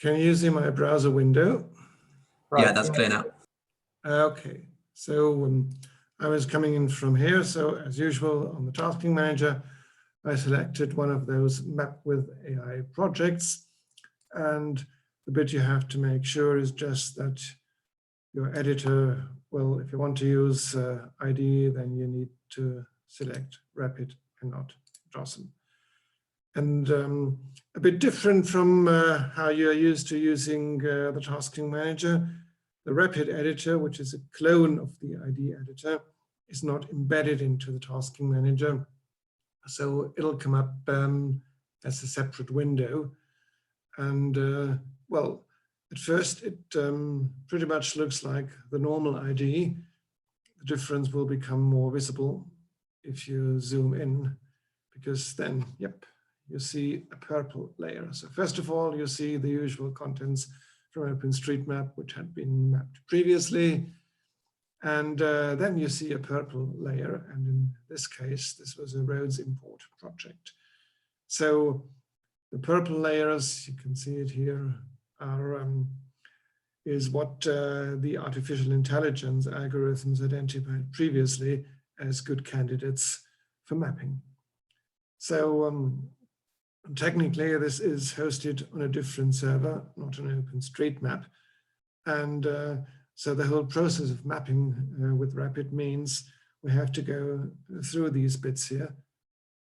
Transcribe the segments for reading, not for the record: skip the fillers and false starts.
Can you see my browser window? Right. Yeah, that's clear now. Okay, so I was coming in from here. So as usual on the tasking manager, I selected one of those map with AI projects. And the bit you have to make sure is just that your editor, well, if you want to use ID, then you need to select Rapid and not JOSM. And a bit different from how you're used to using the tasking manager, the Rapid editor, which is a clone of the ID editor, is not embedded into the tasking manager. So it'll come up as a separate window. And well, at first it pretty much looks like the normal ID. The difference will become more visible if you zoom in, because then, yep, you see a purple layer. So first of all, you see the usual contents from OpenStreetMap, which had been mapped previously. And then you see a purple layer. And in this case, this was a roads import project. So the purple layers, you can see it here, are is what the artificial intelligence algorithms identified previously as good candidates for mapping. So technically, this is hosted on a different server, not an OpenStreetMap. And so the whole process of mapping with Rapid means we have to go through these bits here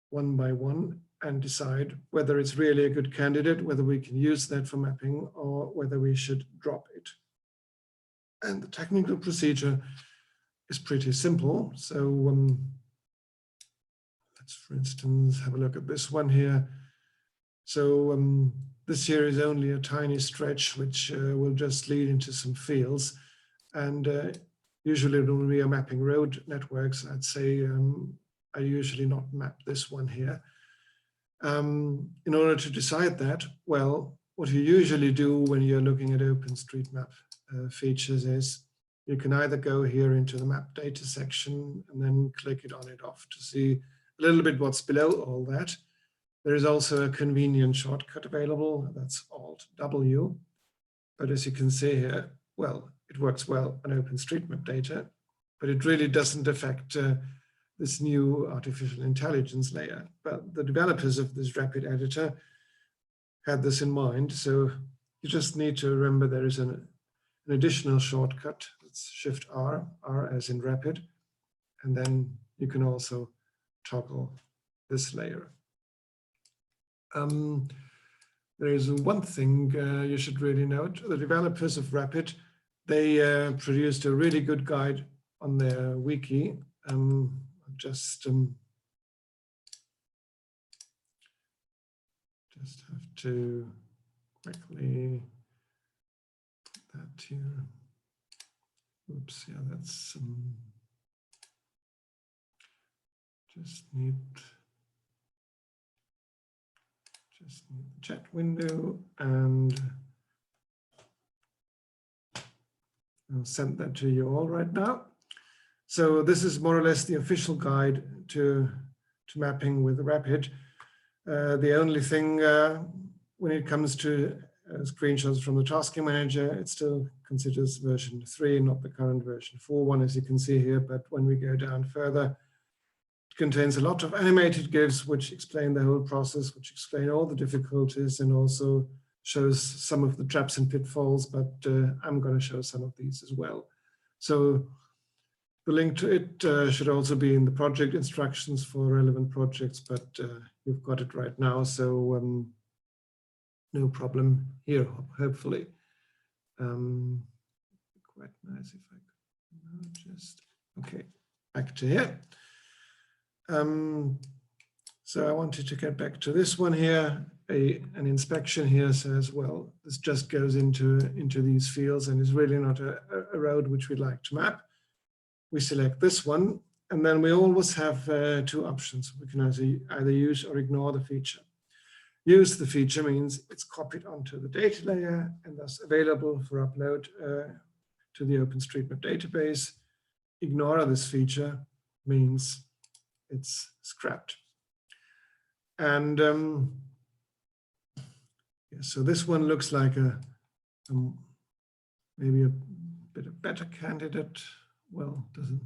one by one and decide whether it's really a good candidate, whether we can use that for mapping, or whether we should drop it. And the technical procedure is pretty simple. So let's, for instance, have a look at this one here. So this here is only a tiny stretch, which will just lead into some fields. And usually when we are mapping road networks, I'd say I usually not map this one here. In order to decide that, well, what you usually do when you're looking at OpenStreetMap features is you can either go here into the map data section and then click it on it off to see a little bit what's below all that. There is also a convenient shortcut available, that's Alt-W. But as you can see here, well, it works well on OpenStreetMap data, but it really doesn't affect this new artificial intelligence layer. But the developers of this Rapid editor had this in mind. So you just need to remember there is an additional shortcut. It's Shift-R, R as in Rapid. And then you can also toggle this layer. There is one thing you should really note. The developers of Rapid, they produced a really good guide on their wiki. Just have to quickly put that here. Oops, yeah, that's just need the chat window, and I'll send that to you all right now. So this is more or less the official guide to mapping with Rapid. The only thing when it comes to screenshots from the tasking manager, it still considers version 3, not the current version 4.1, as you can see here. But when we go down further, it contains a lot of animated GIFs which explain the whole process, which explain all the difficulties, and also shows some of the traps and pitfalls. But I'm going to show some of these as well. So the link to it should also be in the project instructions for relevant projects, but you've got it right now, so no problem here, hopefully. Quite nice if I could just, okay, back to here. So I wanted to get back to this one here. An inspection here says, well, this just goes into these fields and is really not a road which we'd like to map. We select this one, and then we always have two options. We can either use or ignore the feature. Use the feature means it's copied onto the data layer and thus available for upload to the OpenStreetMap database. Ignore this feature means it's scrapped. And Yeah, so this one looks like maybe a bit of better candidate. Well, doesn't,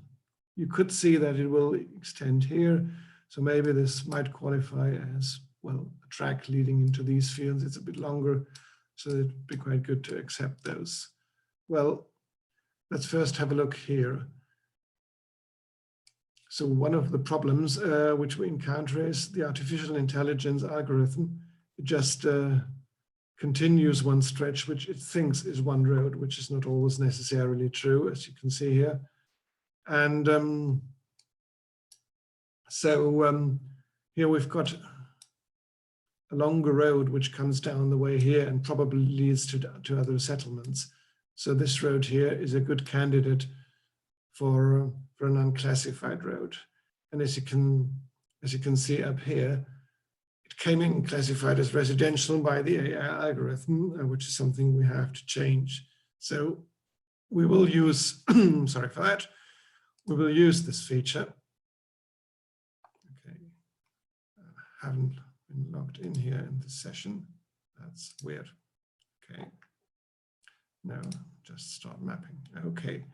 you could see that it will extend here. So maybe this might qualify as, well, a track leading into these fields. It's a bit longer, so it'd be quite good to accept those. Well, let's first have a look here. So one of the problems which we encounter is the artificial intelligence algorithm. It just continues one stretch, which it thinks is one road, which is not always necessarily true, as you can see here. And here we've got a longer road which comes down the way here and probably leads to other settlements. So this road here is a good candidate for an unclassified road. And as you can see up here, it came in classified as residential by the AI algorithm, which is something we have to change. So we will use, sorry for that, we will use this feature. Okay, I haven't been logged in here in this session. That's weird. Okay, no, just start mapping. Okay.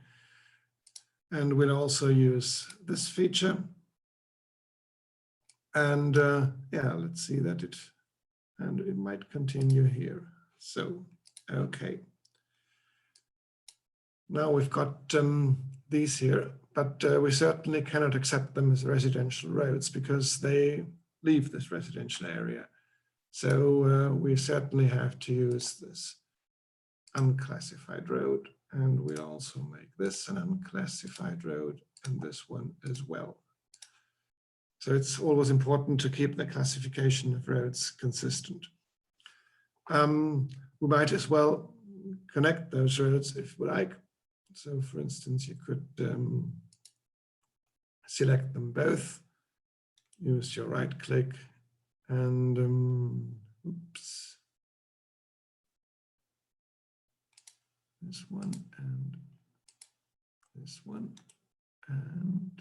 And we'll also use this feature. And yeah, let's see that and it might continue here. So, okay. Now we've got these here, but we certainly cannot accept them as residential roads because they leave this residential area. So we certainly have to use this unclassified road. And we'll also make this an unclassified road and this one as well. So it's always important to keep the classification of roads consistent. We might as well connect those roads if we like. So for instance, you could select them both, use your right click and oops. This one and this one and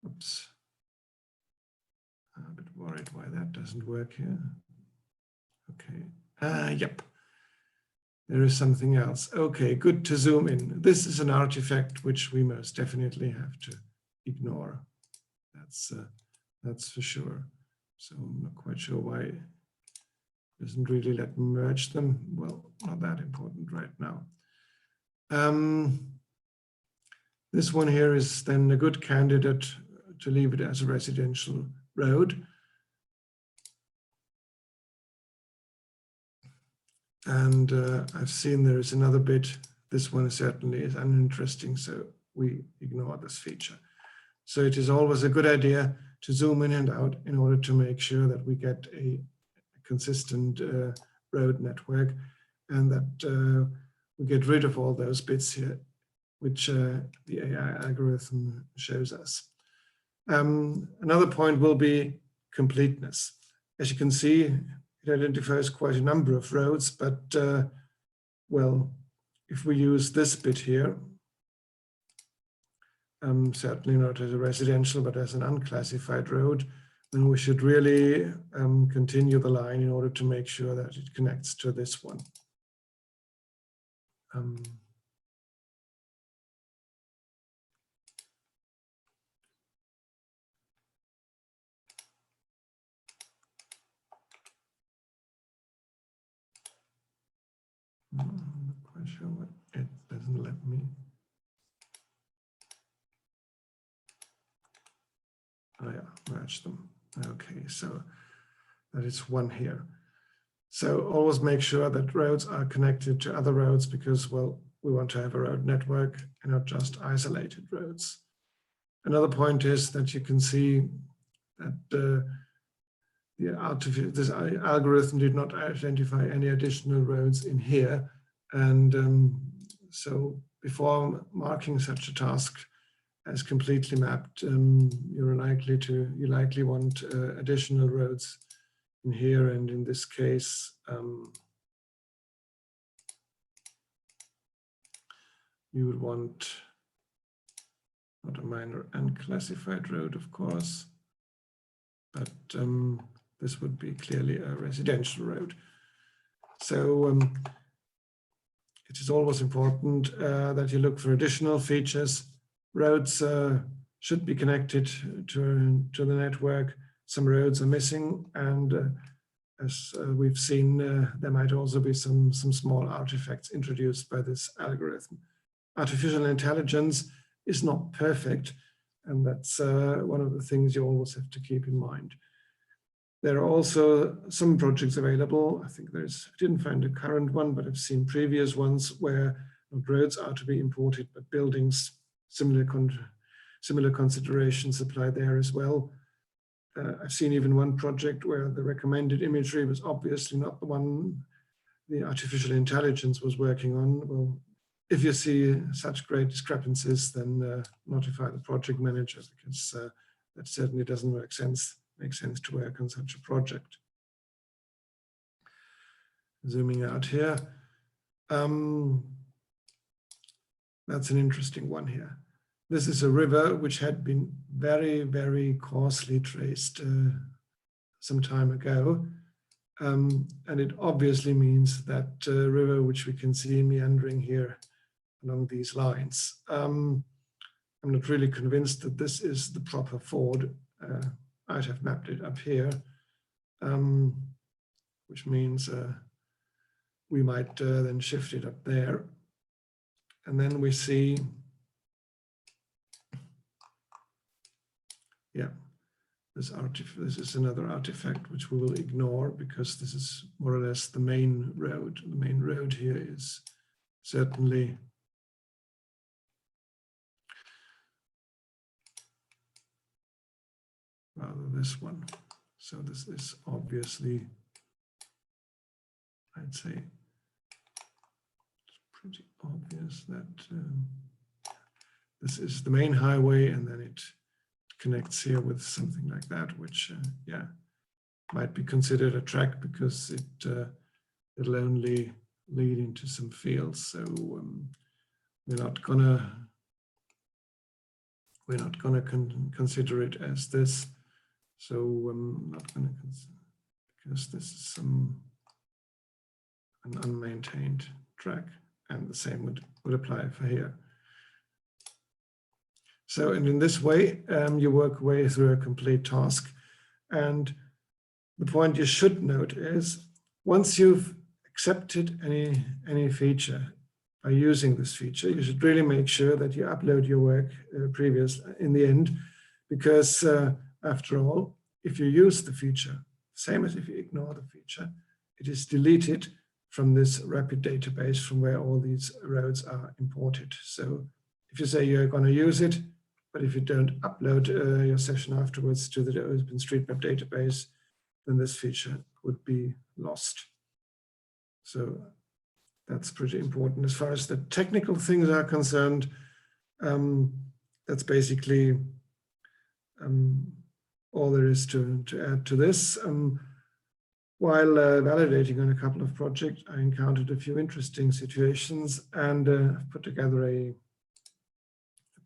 oops. I'm a bit worried why that doesn't work here. Okay, yep. There is something else. Okay, good to zoom in. This is an artifact which we most definitely have to ignore. That's for sure. So I'm not quite sure why it doesn't really let me merge them. Well, not that important right now. This one here is then a good candidate to leave it as a residential road. And I've seen there is another bit. This one certainly is uninteresting, so we ignore this feature. So it is always a good idea to zoom in and out in order to make sure that we get a consistent road network and that we get rid of all those bits here, which the AI algorithm shows us. Another point will be completeness. As you can see, it identifies quite a number of roads, but well, if we use this bit here, certainly not as a residential, but as an unclassified road, then we should really continue the line in order to make sure that it connects to this one. I'm not quite sure what it doesn't let me. Oh yeah, merge them. Okay, so that is one here. So always make sure that roads are connected to other roads because, well, we want to have a road network and not just isolated roads. Another point is that you can see that this algorithm did not identify any additional roads in here. And so before marking such a task as completely mapped, you likely want additional roads in here. And in this case, you would want not a minor unclassified road, of course, but this would be clearly a residential road. So it is always important that you look for additional features. Roads should be connected to the network. Some roads are missing, and as we've seen, there might also be some small artifacts introduced by this algorithm. Artificial intelligence is not perfect, and that's one of the things you always have to keep in mind. There are also some projects available. I think I didn't find a current one, but I've seen previous ones where not roads are to be imported, but buildings, similar considerations apply there as well. I've seen even one project where the recommended imagery was obviously not the one the artificial intelligence was working on. Well, if you see such great discrepancies, then notify the project manager, because that certainly doesn't make sense to work on such a project. Zooming out here. That's an interesting one here. This is a river which had been very, very coarsely traced some time ago. And it obviously means that river which we can see meandering here along these lines. I'm not really convinced that this is the proper ford. I'd have mapped it up here, which means we might then shift it up there. And then we see, yeah, this is another artifact which we will ignore, because this is more or less the main road. The main road here is certainly rather this one. So this is obviously, I'd say, it's pretty obvious that this is the main highway, and then it connects here with something like that, which yeah, might be considered a track, because it'll only lead into some fields. So we're not gonna consider it as this. So I'm not gonna consider, because this is an unmaintained track, and the same would apply for here. So, and in this way, you work way through a complete task. And the point you should note is, once you've accepted any feature by using this feature, you should really make sure that you upload your work in the end, because after all, if you use the feature, same as if you ignore the feature, it is deleted from this rapid database from where all these roads are imported. So if you say you're going to use it, but if you don't upload your session afterwards to the OpenStreetMap database, then this feature would be lost. So that's pretty important. As far as the technical things are concerned, that's basically all there is to add to this. While validating on a couple of projects, I encountered a few interesting situations, and I've put together a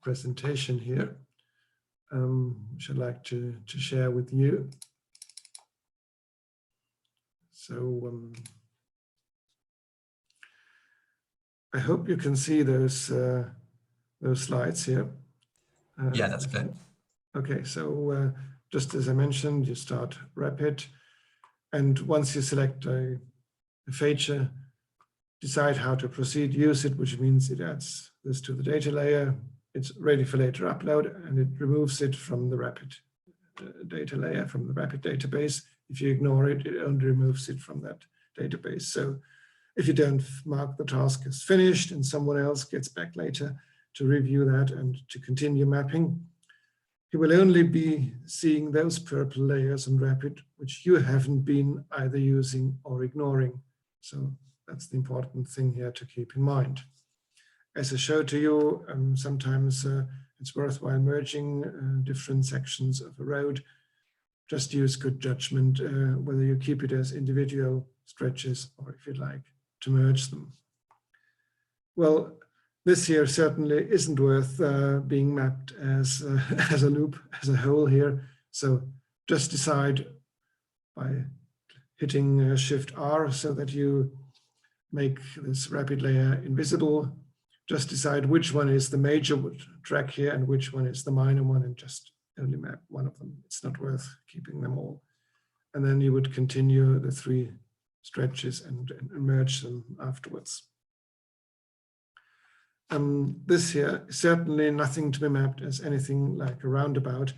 presentation here, which I'd like to share with you. So I hope you can see those slides here. Yeah, that's good. Okay, so just as I mentioned, you start Rapid, and once you select a feature, decide how to proceed, use it, which means it adds this to the data layer. It's ready for later upload, and it removes it from the Rapid data layer, from the Rapid database. If you ignore it, it only removes it from that database. So if you don't mark the task as finished and someone else gets back later to review that and to continue mapping, he will only be seeing those purple layers on Rapid, which you haven't been either using or ignoring. So that's the important thing here to keep in mind. As I showed to you, sometimes it's worthwhile merging different sections of a road. Just use good judgment whether you keep it as individual stretches or, if you'd like, to merge them. Well, this here certainly isn't worth being mapped as a loop, as a whole here. So just decide by hitting Shift R so that you make this rapid layer invisible. Just decide which one is the major track here and which one is the minor one, and just only map one of them. It's not worth keeping them all. And then you would continue the 3 stretches and merge them afterwards. This here is certainly nothing to be mapped as anything like a roundabout.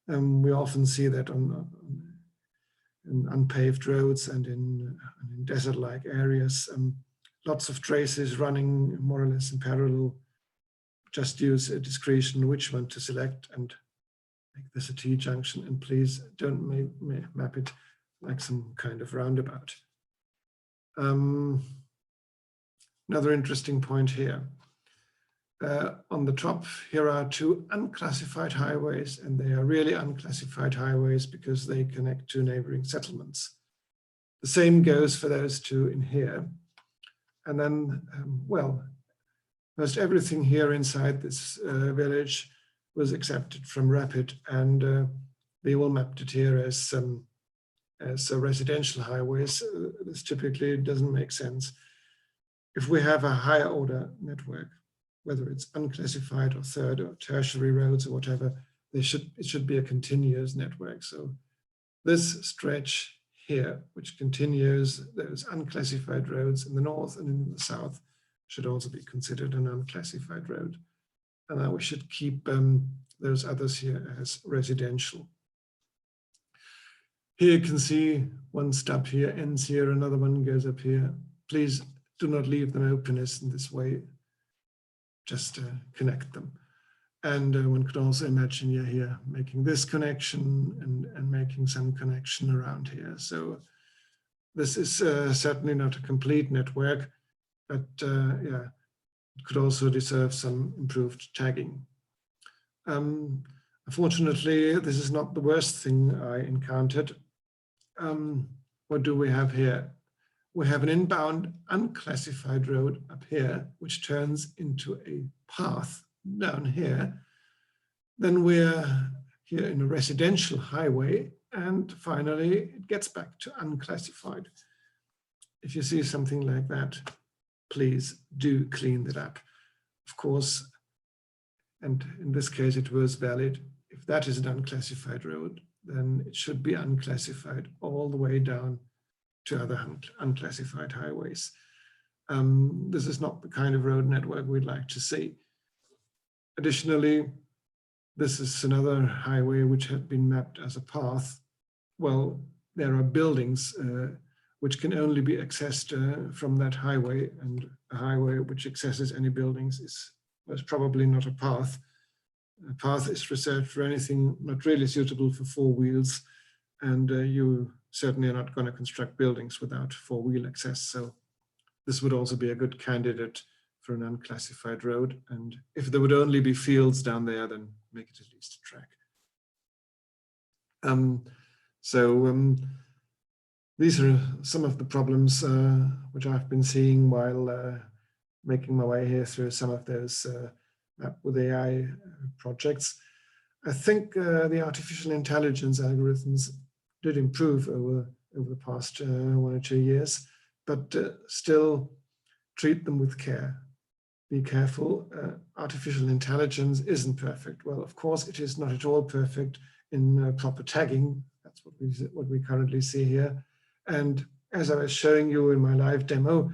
We often see that on unpaved roads and in desert-like areas. Lots of traces running more or less in parallel. Just use a discretion which one to select and make this a T-junction, and please don't map it like some kind of roundabout. Another interesting point here. On the top, here are 2 unclassified highways, and they are really unclassified highways because they connect to neighboring settlements. The same goes for those 2 in here. And then, well, most everything here inside this village was accepted from Rapid, and they all mapped it here as residential highways. This typically doesn't make sense. If we have a higher order network, whether it's unclassified or third or tertiary roads or whatever, it should be a continuous network. So this stretch here, which continues those unclassified roads in the north and in the south, should also be considered an unclassified road. And we should keep those others here as residential. Here you can see one stop here ends here, another one goes up here. Please do not leave them open as in this way, just connect them. And one could also imagine you're here making this connection and making some connection around here. So this is certainly not a complete network, but yeah, it could also deserve some improved tagging. Unfortunately, this is not the worst thing I encountered. What do we have here? We have an inbound unclassified road up here, which turns into a path down here. Then we're here in a residential highway, and finally it gets back to unclassified. If you see something like that, please do clean that up. Of course, and in this case it was valid. If that is an unclassified road, then it should be unclassified all the way down to other unclassified highways. This is not the kind of road network we'd like to see. Additionally, this is another highway which had been mapped as a path. Well, there are buildings which can only be accessed from that highway, and a highway which accesses any buildings is most probably not a path. A path is reserved for anything not really suitable for 4 wheels, and you certainly are not going to construct buildings without 4-wheel access. So this would also be a good candidate for an unclassified road. And if there would only be fields down there, then make it at least a track. These are some of the problems which I've been seeing while making my way here through some of those Map with AI projects. I think the artificial intelligence algorithms did improve over the past 1 or 2 years, but still treat them with care. Be careful. Artificial intelligence isn't perfect. Well, of course, it is not at all perfect in proper tagging. That's what we currently see here. And as I was showing you in my live demo,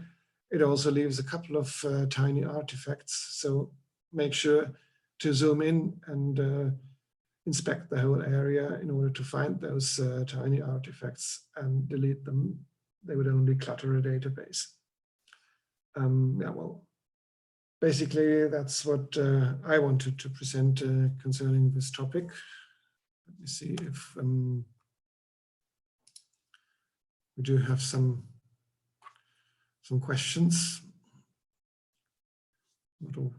it also leaves a couple of tiny artifacts. So make sure to zoom in and inspect the whole area in order to find those tiny artifacts and delete them. They would only clutter a database. Yeah, well, basically that's what I wanted to present concerning this topic. Let me see if we do have some questions. Not all.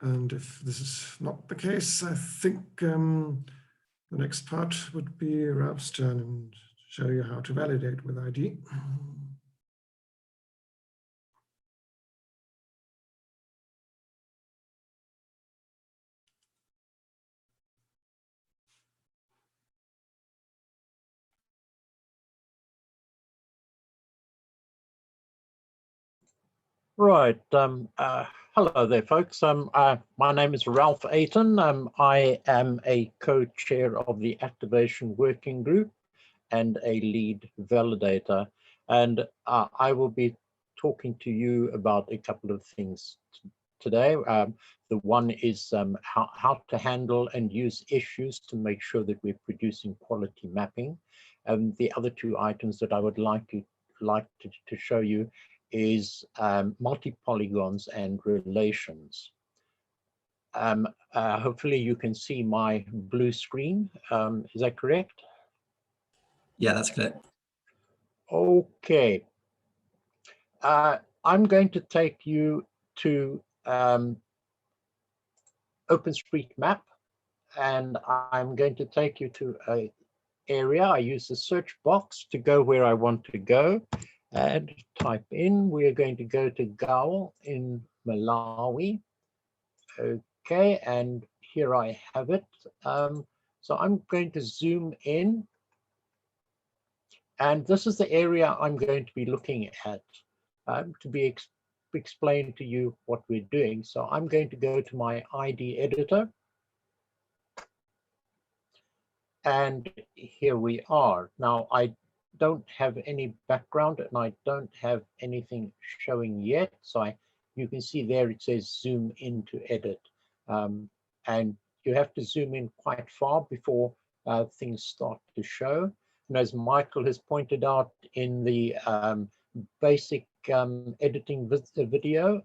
And if this is not the case, I think the next part would be Ralph's turn and show you how to validate with ID. Right. Hello there, folks. My name is Ralph Ayton. I am a co-chair of the Activation Working Group and a lead validator. And I will be talking to you about a couple of things today. The one is how to handle and use issues to make sure that we're producing quality mapping. The other two items that I would like to show you is multi-polygons and relations. Hopefully you can see my blue screen. Is that correct? Yeah, that's clear. Okay. I'm going to take you to OpenStreetMap, and I'm going to take you to an area. I use the search box to go where I want to go and type in. We are going to go to Gaul in Malawi. Okay, and here I have it. So I'm going to zoom in, and this is the area I'm going to be looking at to be explain to you what we're doing. So I'm going to go to my ID editor. And here we are. Now, I don't have any background and I don't have anything showing yet. So you can see there it says zoom in to edit. And you have to zoom in quite far before things start to show. And as Michael has pointed out in the basic editing video,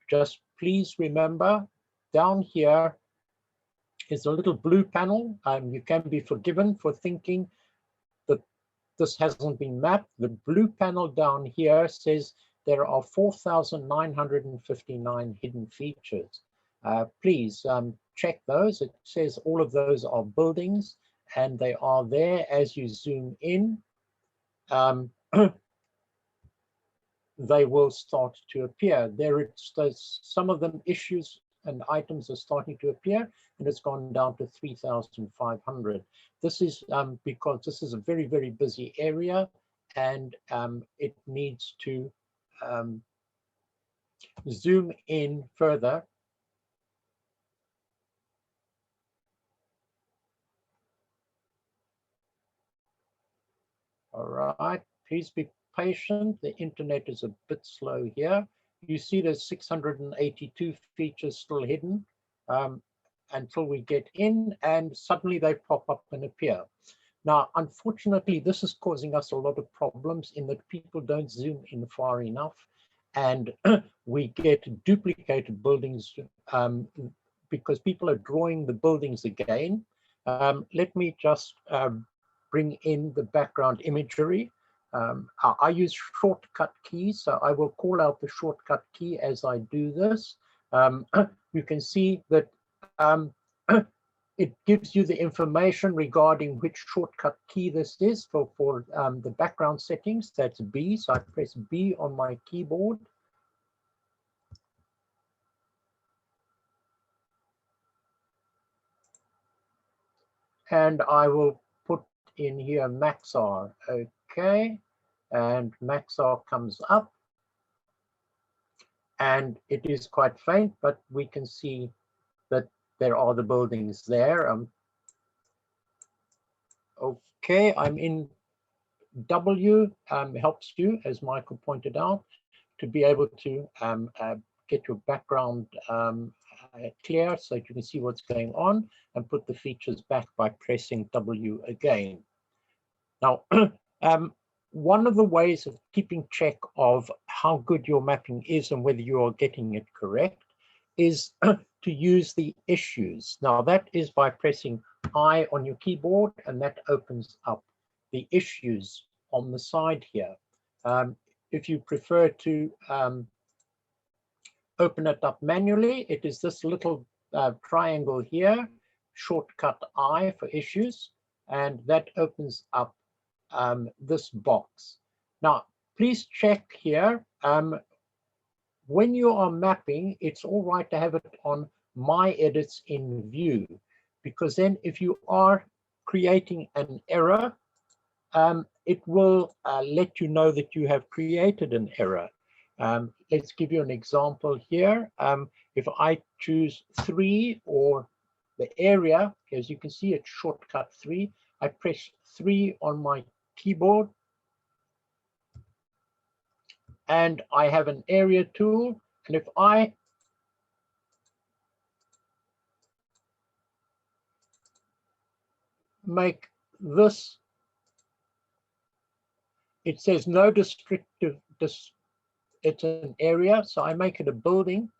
just please remember down here is a little blue panel. You can be forgiven for thinking that this hasn't been mapped. The blue panel down here says there are 4,959 hidden features. Please check those. It says all of those are buildings and they are there as you zoom in. They will start to appear. There's some of them issues and items are starting to appear, and it's gone down to 3,500. This is because this is a very, very busy area, and it needs to zoom in further. All right, please be patient. The internet is a bit slow here. You see there's 682 features still hidden until we get in, and suddenly they pop up and appear. Now, unfortunately, this is causing us a lot of problems in that people don't zoom in far enough, and we get duplicated buildings because people are drawing the buildings again. Let me just bring in the background imagery. I use shortcut keys, so I will call out the shortcut key as I do this. You can see that it gives you the information regarding which shortcut key this is for the background settings. That's B, so I press B on my keyboard. And I will put in here Maxar, okay, and Maxar comes up, and it is quite faint, but we can see that there are the buildings there. Okay, I'm in W, helps you, as Michael pointed out, to be able to get your background clear so you can see what's going on, and put the features back by pressing W again. Now, one of the ways of keeping check of how good your mapping is and whether you are getting it correct is to use the issues. Now, that is by pressing I on your keyboard, and that opens up the issues on the side here. If you prefer to open it up manually, it is this little triangle here, shortcut I for issues, and that opens up this box. Now, please check here. When you are mapping, it's all right to have it on My Edits in View, because then if you are creating an error, it will let you know that you have created an error. Let's give you an example here. If I choose 3 or the area, as you can see, it's shortcut 3. I press 3 on my keyboard, and I have an area tool. And if I make this, it says no descriptive, it's an area, so I make it a building.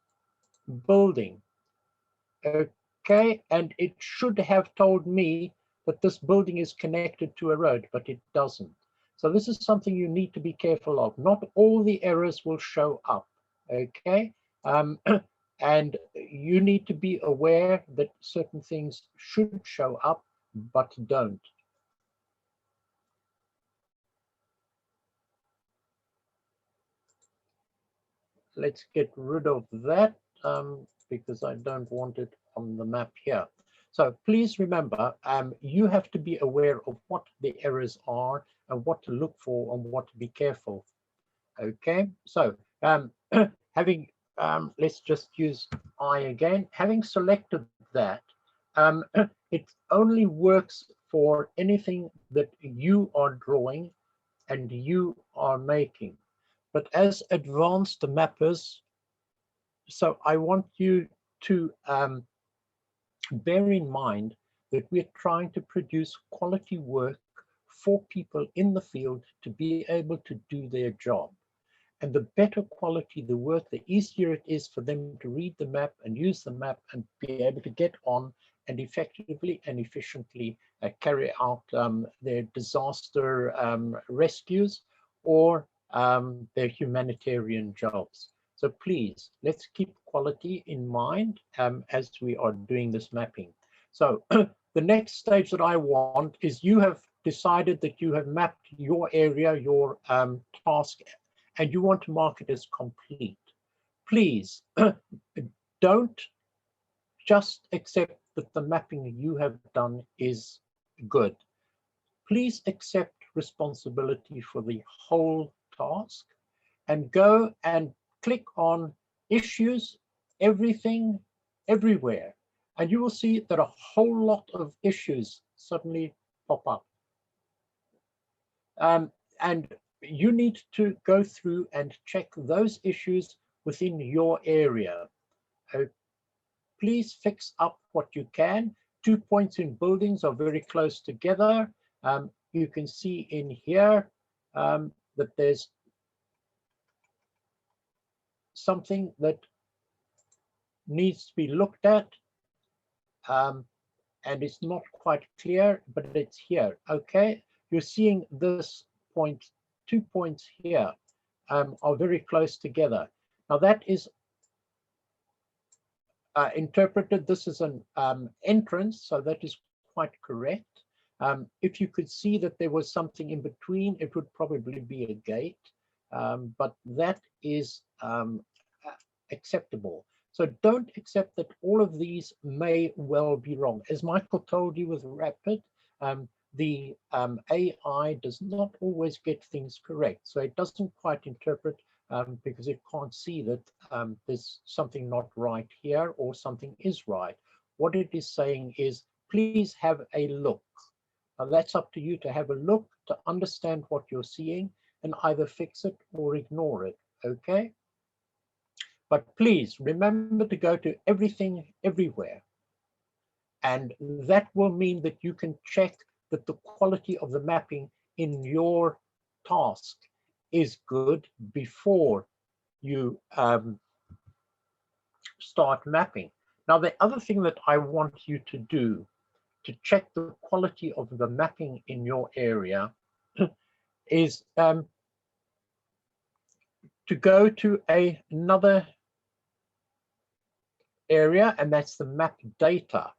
Okay, and it should have told me that this building is connected to a road, but it doesn't. So this is something you need to be careful of. Not all the errors will show up, okay? And you need to be aware that certain things should show up, but don't. Let's get rid of that because I don't want it on the map here. So please remember, you have to be aware of what the errors are and what to look for and what to be careful. Okay, so having, let's just use I again. Having selected that, it only works for anything that you are drawing and you are making. But as advanced mappers, so I want you to bear in mind that we're trying to produce quality work for people in the field to be able to do their job. And the better quality the work, the easier it is for them to read the map and use the map and be able to get on and effectively and efficiently carry out their disaster rescues or their humanitarian jobs. So please, let's keep quality in mind as we are doing this mapping. So the next stage that I want is you have decided that you have mapped your area, your task, and you want to mark it as complete. Please don't just accept that the mapping you have done is good. Please accept responsibility for the whole task and go and click on issues, everything, everywhere. And you will see that a whole lot of issues suddenly pop up. And you need to go through and check those issues within your area. Please fix up what you can. 2 points in buildings are very close together. You can see in here that there's something that needs to be looked at, and it's not quite clear, but it's here. Okay, you're seeing this point, 2 points here are very close together. Now that is interpreted, this is an entrance, so that is quite correct. If you could see that there was something in between, it would probably be a gate, but that is acceptable. So don't accept that all of these may well be wrong. As Michael told you with Rapid, the AI does not always get things correct. So it doesn't quite interpret because it can't see that there's something not right here or something is right. What it is saying is, please have a look. Now that's up to you to have a look, to understand what you're seeing and either fix it or ignore it, okay? But please remember to go to everything, everywhere. And that will mean that you can check that the quality of the mapping in your task is good before you start mapping. Now, the other thing that I want you to do to check the quality of the mapping in your area is to go to another area, and that's the map data.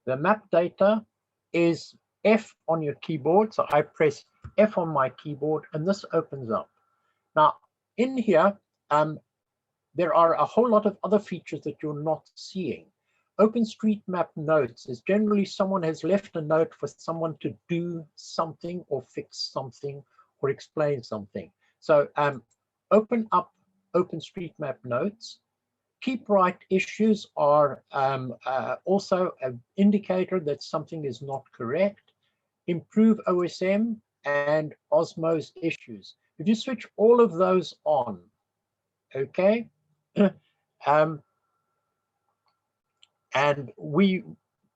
The map data is F on your keyboard. So I press F on my keyboard and this opens up. Now in here, there are a whole lot of other features that you're not seeing. OpenStreetMap notes is generally someone has left a note for someone to do something or fix something or explain something. So open up OpenStreetMap notes. Keep right issues are also an indicator that something is not correct. Improve OSM and Osmose issues. If you switch all of those on, okay, and we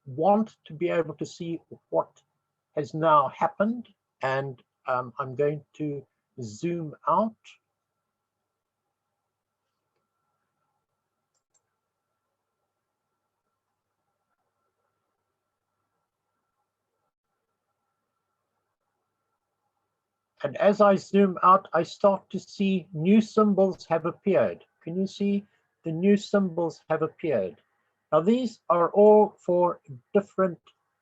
want to be able to see what has now happened, and I'm going to zoom out. And as I zoom out, I start to see new symbols have appeared. Can you see the new symbols have appeared? Now, these are all for different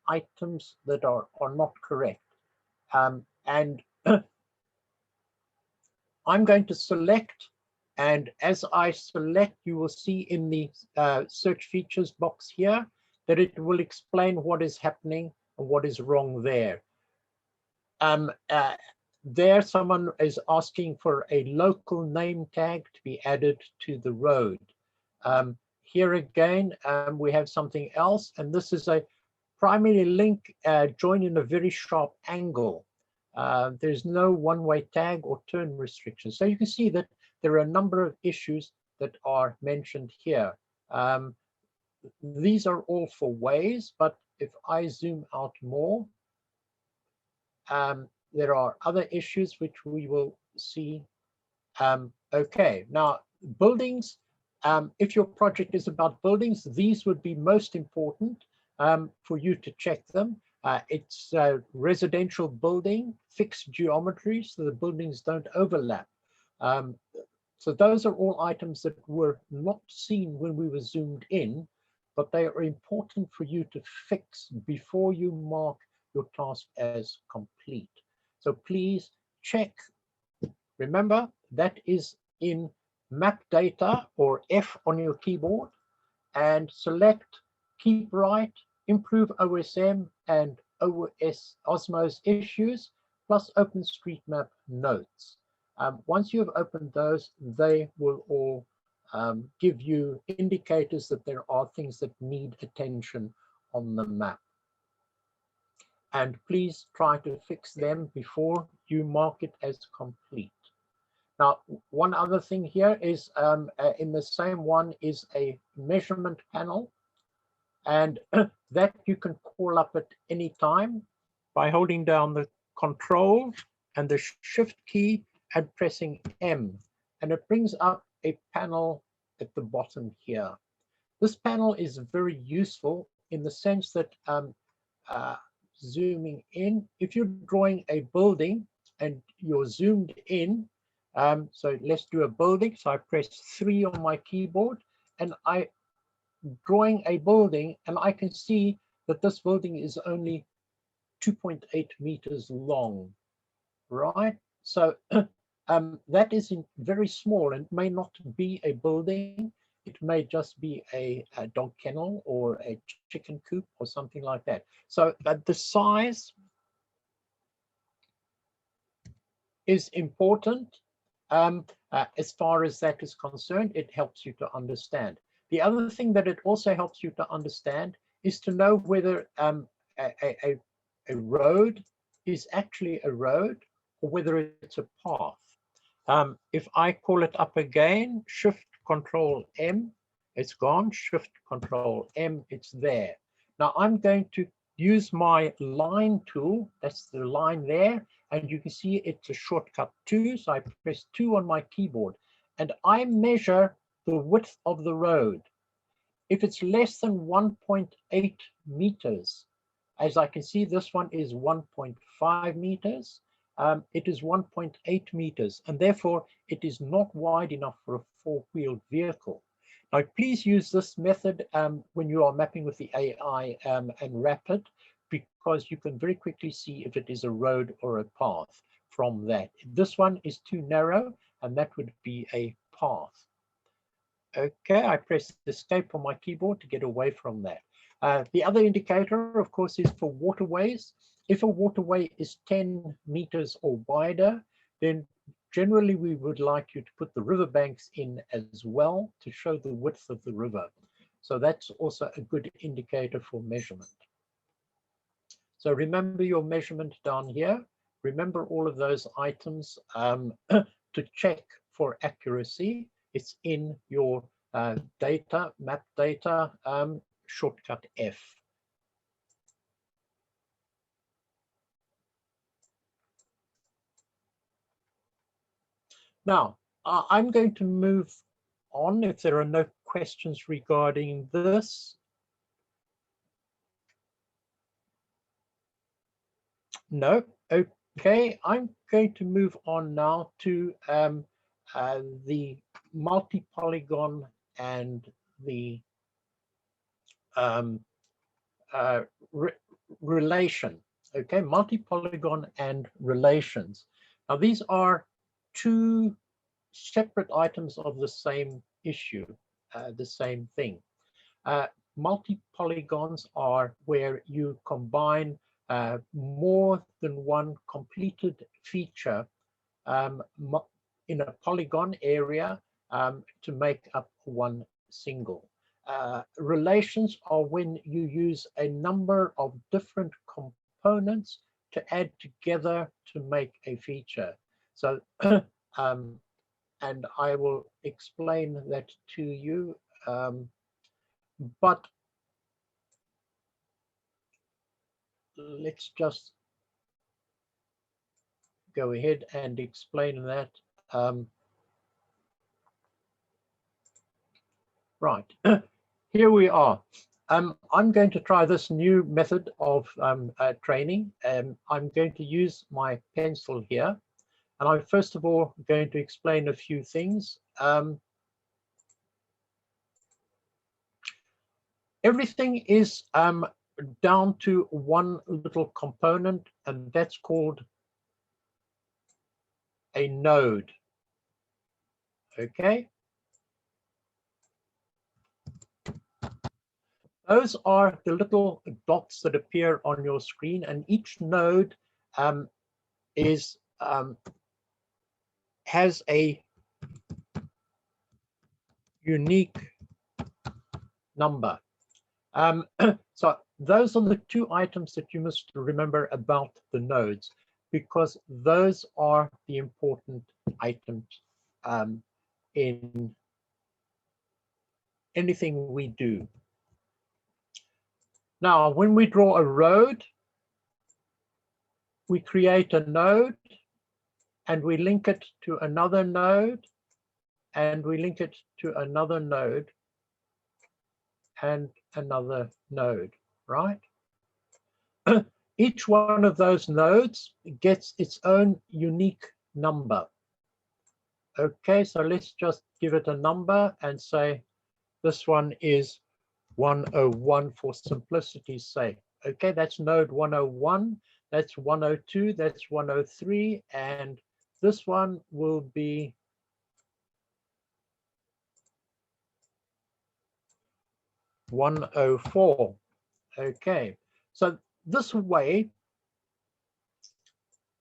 items that are not correct. And I'm going to select, and as I select, you will see in the search features box here that it will explain what is happening and what is wrong there. There, someone is asking for a local name tag to be added to the road. Here again, we have something else, and this is a primary link joined in a very sharp angle. There's no one-way tag or turn restriction. So you can see that there are a number of issues that are mentioned here. These are all for ways, but if I zoom out more, there are other issues which we will see. Okay, now buildings, if your project is about buildings, these would be most important for you to check them. It's a residential building, fixed geometry, so the buildings don't overlap. So those are all items that were not seen when we were zoomed in, but they are important for you to fix before you mark your task as complete. So please check. Remember, that is in map data or F on your keyboard, and select keep right, improve OSM and Osmose issues, plus OpenStreetMap notes. Once you have opened those, they will all give you indicators that there are things that need attention on the map. And please try to fix them before you mark it as complete. Now, one other thing here is in the same one is a measurement panel, and that you can call up at any time by holding down the Control and the Shift key and pressing M, and it brings up a panel at the bottom here. This panel is very useful in the sense that zooming in, if you're drawing a building and you're zoomed in, so let's do a building. So I press 3 on my keyboard and I drawing a building, and I can see that this building is only 2.8 meters long, right? So that is very small and may not be a building. It may just be a dog kennel or a chicken coop or something like that. So the size is important. As far as that is concerned, it helps you to understand. The other thing that it also helps you to understand is to know whether a road is actually a road or whether it's a path. If I call it up again, Shift Control M, it's gone. Shift Control M, it's there. Now I'm going to use my line tool. That's the line there. And you can see it's a shortcut 2. So I press 2 on my keyboard and I measure the width of the road. If it's less than 1.8 meters, as I can see, this one is 1.5 meters. It is 1.8 meters, and therefore it is not wide enough for a 4-wheeled vehicle. Now, please use this method when you are mapping with the AI and Rapid, because you can very quickly see if it is a road or a path from that. This one is too narrow, and that would be a path. Okay, I press escape on my keyboard to get away from that. The other indicator, of course, is for waterways. If a waterway is 10 meters or wider, then generally, we would like you to put the riverbanks in as well to show the width of the river. So that's also a good indicator for measurement. So remember your measurement down here. Remember all of those items to check for accuracy. It's in your data, map data, shortcut F. Now, I'm going to move on if there are no questions regarding this. No, okay, I'm going to move on now to the multi-polygon and the relation. Okay, multi-polygon and relations. Now these are two separate items of the same issue, the same thing. Multi-polygons are where you combine more than one completed feature in a polygon area to make up one single. Relations are when you use a number of different components to add together to make a feature. So, and I will explain that to you, but let's just go ahead and explain that. Right, here we are. I'm going to try this new method of training. I'm going to use my pencil here. And I'm first of all going to explain a few things. Everything is down to one little component, and that's called a node. Okay. Those are the little dots that appear on your screen, and each node has a unique number. So those are the two items that you must remember about the nodes, because those are the important items in anything we do. Now, when we draw a road, we create a node and we link it to another node and we link it to another node and another node, right? Each one of those nodes gets its own unique number. Okay, so let's just give it a number and say this one is 101 for simplicity's sake. Okay, that's node 101, that's 102, that's 103, and this one will be 104. Okay, so this way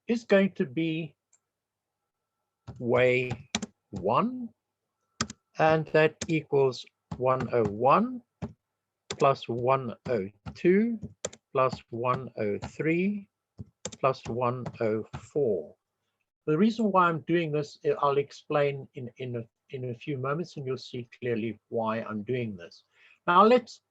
is going to be way 1, and that equals 101 plus 102 plus 103 plus 104. The reason why I'm doing this, I'll explain in a few moments, and you'll see clearly why I'm doing this. Now let's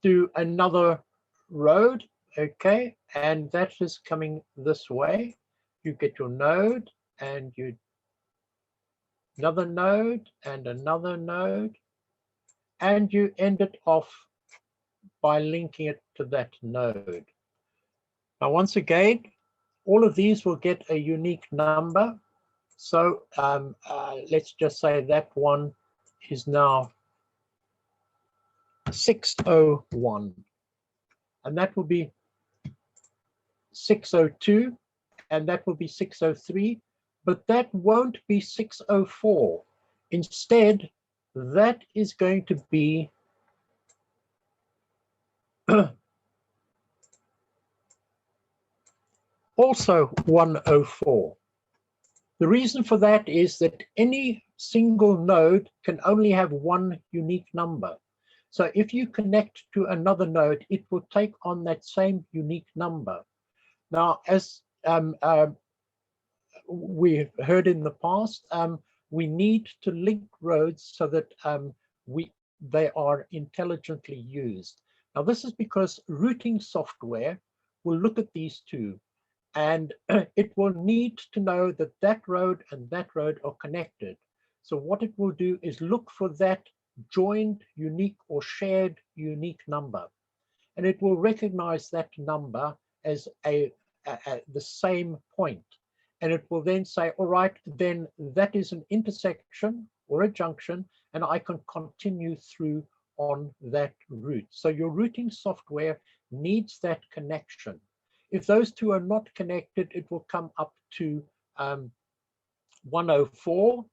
do another road, okay, and that is coming this way. You get your node and you another node and another node, and you end it off by linking it to that node. Now, once again, all of these will get a unique number. So let's just say that one is now 601, and that will be 602, and that will be 603, but that won't be 604. Instead, that is going to be also 104. The reason for that is that any single node can only have one unique number. So if you connect to another node, it will take on that same unique number. Now, as we heard in the past, we need to link roads so that they are intelligently used. Now, this is because routing software will look at these two, and it will need to know that that road and that road are connected. So what it will do is look for that joined unique or shared unique number, and it will recognize that number as the same point. And it will then say, all right, then that is an intersection or a junction, and I can continue through on that route. So your routing software needs that connection. If those two are not connected, it will come up to 104,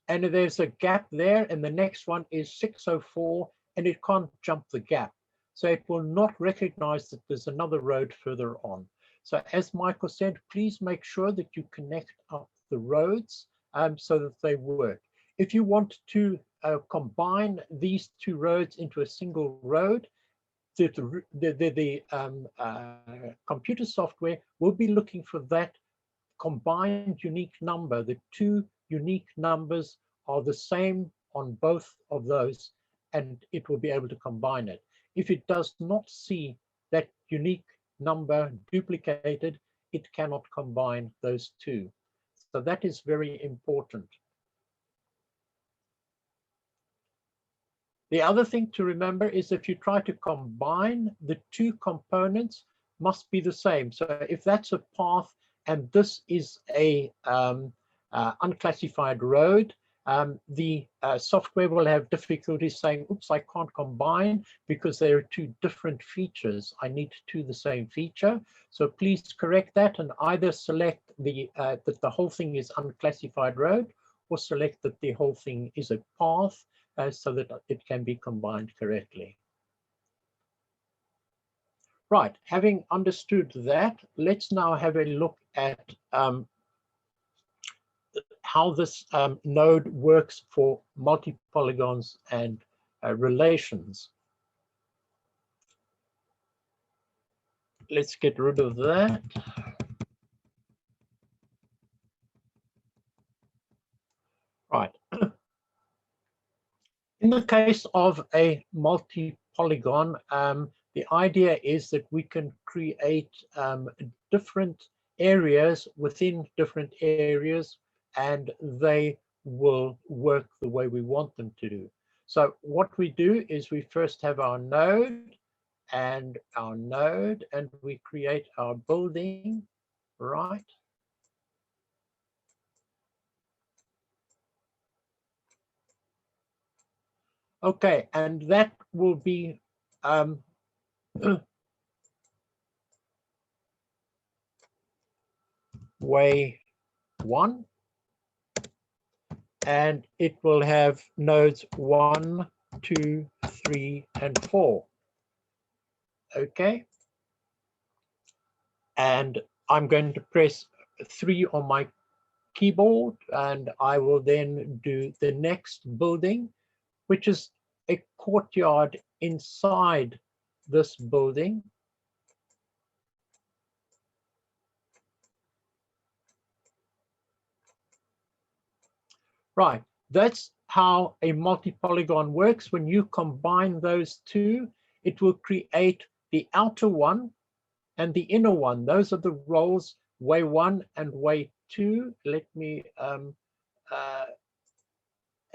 and there's a gap there, and the next one is 604, and it can't jump the gap. So it will not recognize that there's another road further on. So as Michael said, please make sure that you connect up the roads so that they work. If you want to combine these two roads into a single road, the computer software will be looking for that combined unique number. The two unique numbers are the same on both of those, and it will be able to combine it. If it does not see that unique number duplicated, it cannot combine those two. So that is very important. The other thing to remember is if you try to combine, the two components must be the same. So if that's a path and this is a unclassified road, the software will have difficulty saying, oops, I can't combine because there are two different features. I need two the same feature. So please correct that and either select that the whole thing is unclassified road, or select that the whole thing is a path, so that it can be combined correctly. Right, having understood that, let's now have a look at how this node works for multi-polygons and relations. Let's get rid of that. Right. In the case of a multi-polygon, the idea is that we can create different areas within different areas, and they will work the way we want them to do. So what we do is we first have our node, and we create our building, right? Okay, and that will be way 1, and it will have nodes 1, 2, 3, and 4. Okay, and I'm going to press 3 on my keyboard, and I will then do the next building, which is a courtyard inside this building. Right, that's how a multi-polygon works. When you combine those two, it will create the outer one and the inner one. Those are the roles, way 1 and way 2. Let me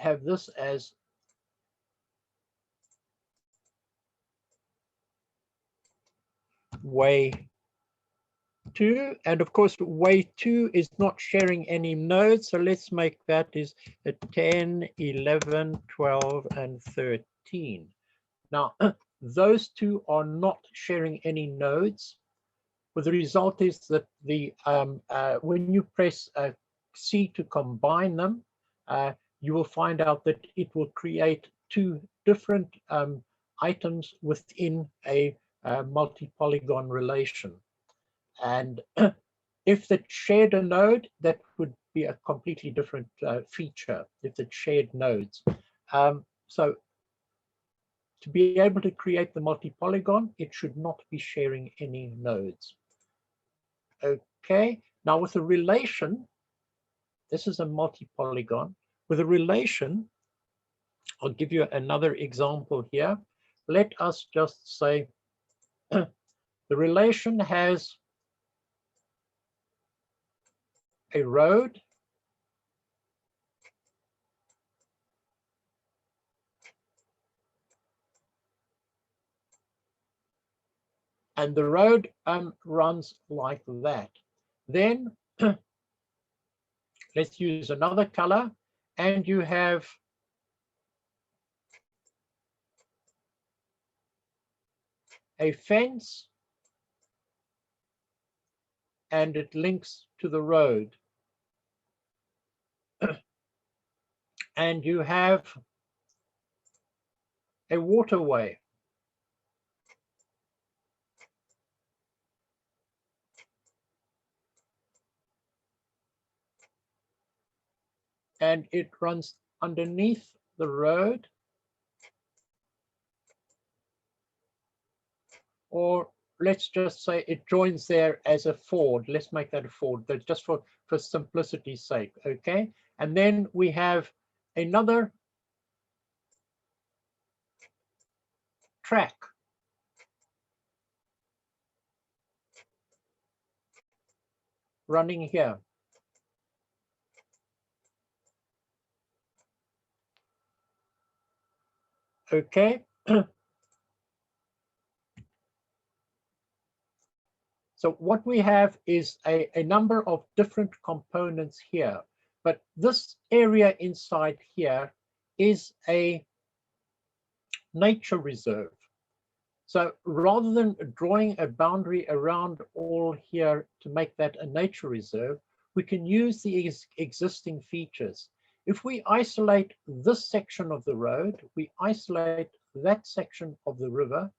have this as way 2, and of course way 2 is not sharing any nodes, so let's make that is a 10, 11, 12, and 13. Now those two are not sharing any nodes, but the result is that the when you press C to combine them, you will find out that it will create two different items within a multi-polygon relation. And if that shared a node, that would be a completely different feature if it's shared nodes. So to be able to create the multi-polygon, it should not be sharing any nodes. Okay, now with a relation, this is a multi-polygon. With a relation, I'll give you another example here. Let us just say the relation has a road, and the road runs like that. Then let's use another color, and you have a fence, and it links to the road. And you have a waterway. And it runs underneath the road, or let's just say it joins there as a ford. Let's make that a ford, just for simplicity's sake, okay? And then we have another track. Running here. Okay. So what we have is a number of different components here, but this area inside here is a nature reserve. So rather than drawing a boundary around all here to make that a nature reserve, we can use the existing features. If we isolate this section of the road, we isolate that section of the river,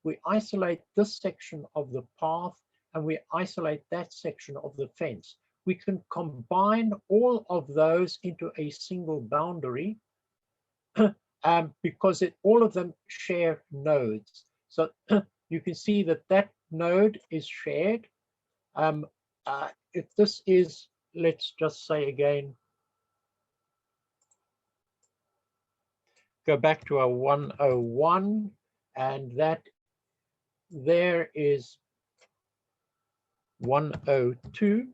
we isolate this section of the path, and we isolate that section of the fence. We can combine all of those into a single boundary because all of them share nodes. So you can see that that node is shared. If this is, let's just say again, go back to our 101, and that there is 102.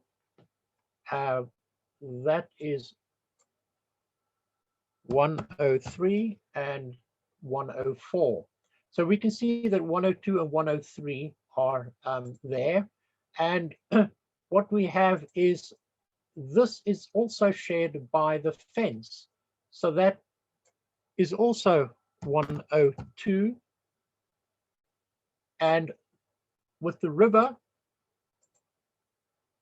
That is 103 and 104. So we can see that 102 and 103 are there. And what we have is this is also shared by the fence. So that is also 102. And with the river,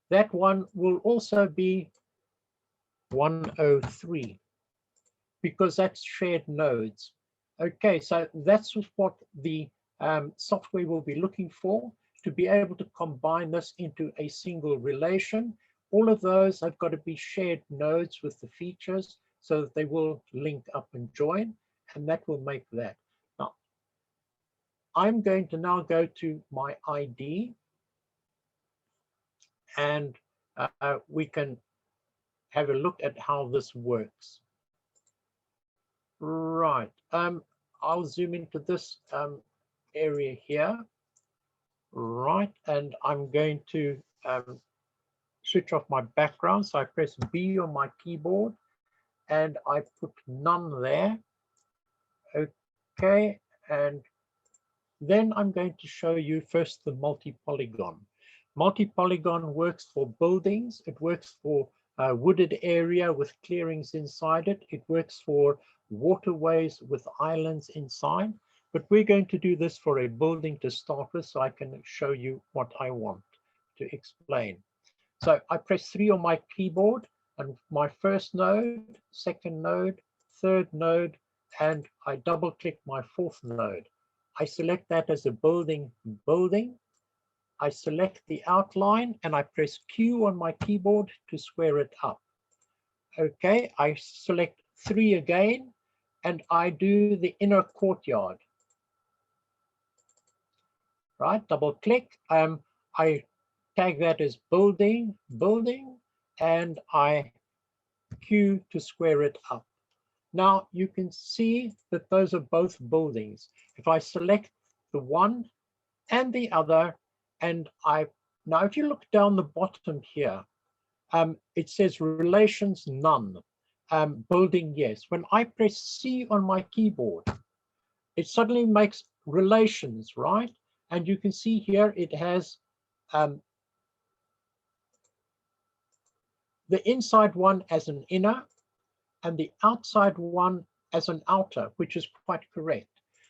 that one will also be 103 because that's shared nodes. Okay, so that's what the software will be looking for, to be able to combine this into a single relation. All of those have got to be shared nodes with the features so that they will link up and join, and that will make that. Now, I'm going to now go to my ID, and we can have a look at how this works. Right, I'll zoom into this area here. Right, and I'm going to switch off my background. So I press B on my keyboard and I put none there. Okay, and then I'm going to show you first the multi-polygon. Multi-polygon works for buildings. It works for a wooded area with clearings inside it. It works for waterways with islands inside. But we're going to do this for a building to start with, so I can show you what I want to explain. So I press 3 on my keyboard, and my first node, second node, third node, and I double click my fourth node. I select that as a building. I select the outline and I press Q on my keyboard to square it up. Okay, I select 3 again, and I do the inner courtyard. Right, double click. I tag that as building, and I Q to square it up. Now you can see that those are both buildings. If I select the one and the other, and now if you look down the bottom here, it says relations none, building yes. When I press C on my keyboard, it suddenly makes relations, right? And you can see here it has the inside one as an inner and the outside one as an outer, which is quite correct.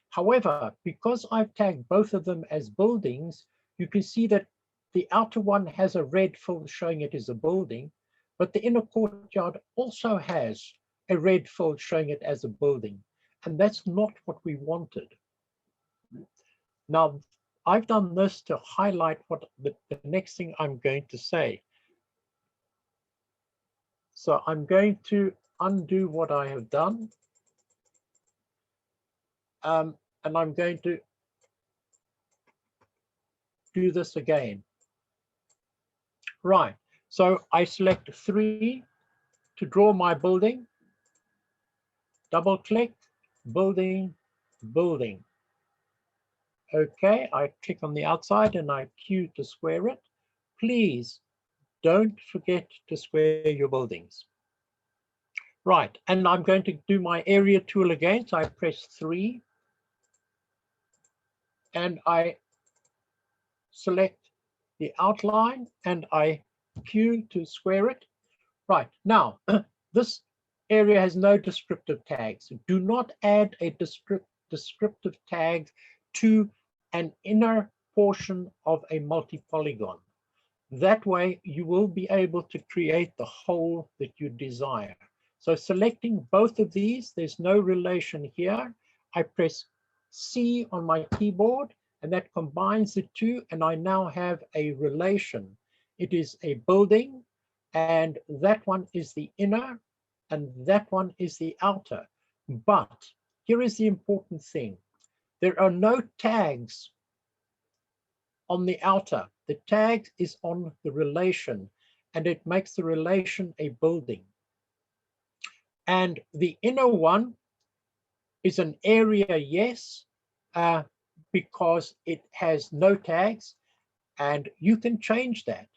However, because I've tagged both of them as buildings, you can see that the outer one has a red fill showing it is a building, but the inner courtyard also has a red fill showing it as a building. And that's not what we wanted. Now, I've done this to highlight what the next thing I'm going to say. So I'm going to undo what I have done. And I'm going to do this again. Right, so I select 3 to draw my building. Double click, building, building. Okay, I click on the outside and I Q to square it. Please don't forget to square your buildings. Right, and I'm going to do my area tool again. So I press 3 and I select the outline and I Q to square it. Right, now this area has no descriptive tags. Do not add a descriptive tag to an inner portion of a multi-polygon. That way you will be able to create the whole that you desire. So selecting both of these, there's no relation here. I press C on my keyboard and that combines the two, and I now have a relation. It is a building, and that one is the inner and that one is the outer. But here is the important thing. There are no tags on the outer. The tag is on the relation, and it makes the relation a building. And the inner one is an area yes, because it has no tags, and you can change that.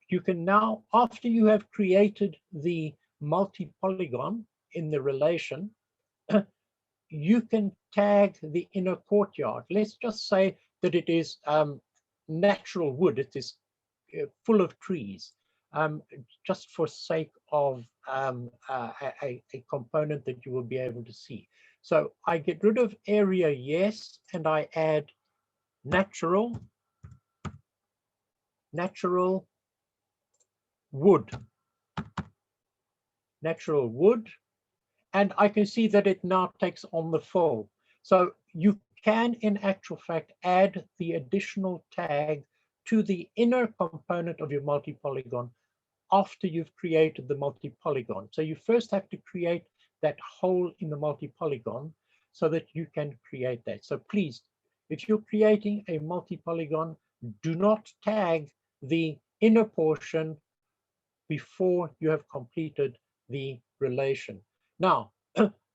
You can now, after you have created the multi-polygon in the relation, you can tag the inner courtyard. Let's just say that it is natural wood. It is full of trees, just for sake of a component that you will be able to see. So I get rid of area yes, and I add natural wood. Natural wood. And I can see that it now takes on the full. So you can, in actual fact, add the additional tag to the inner component of your multi-polygon after you've created the multi-polygon. So you first have to create that hole in the multi-polygon so that you can create that. So please, if you're creating a multi-polygon, do not tag the inner portion before you have completed the relation. Now,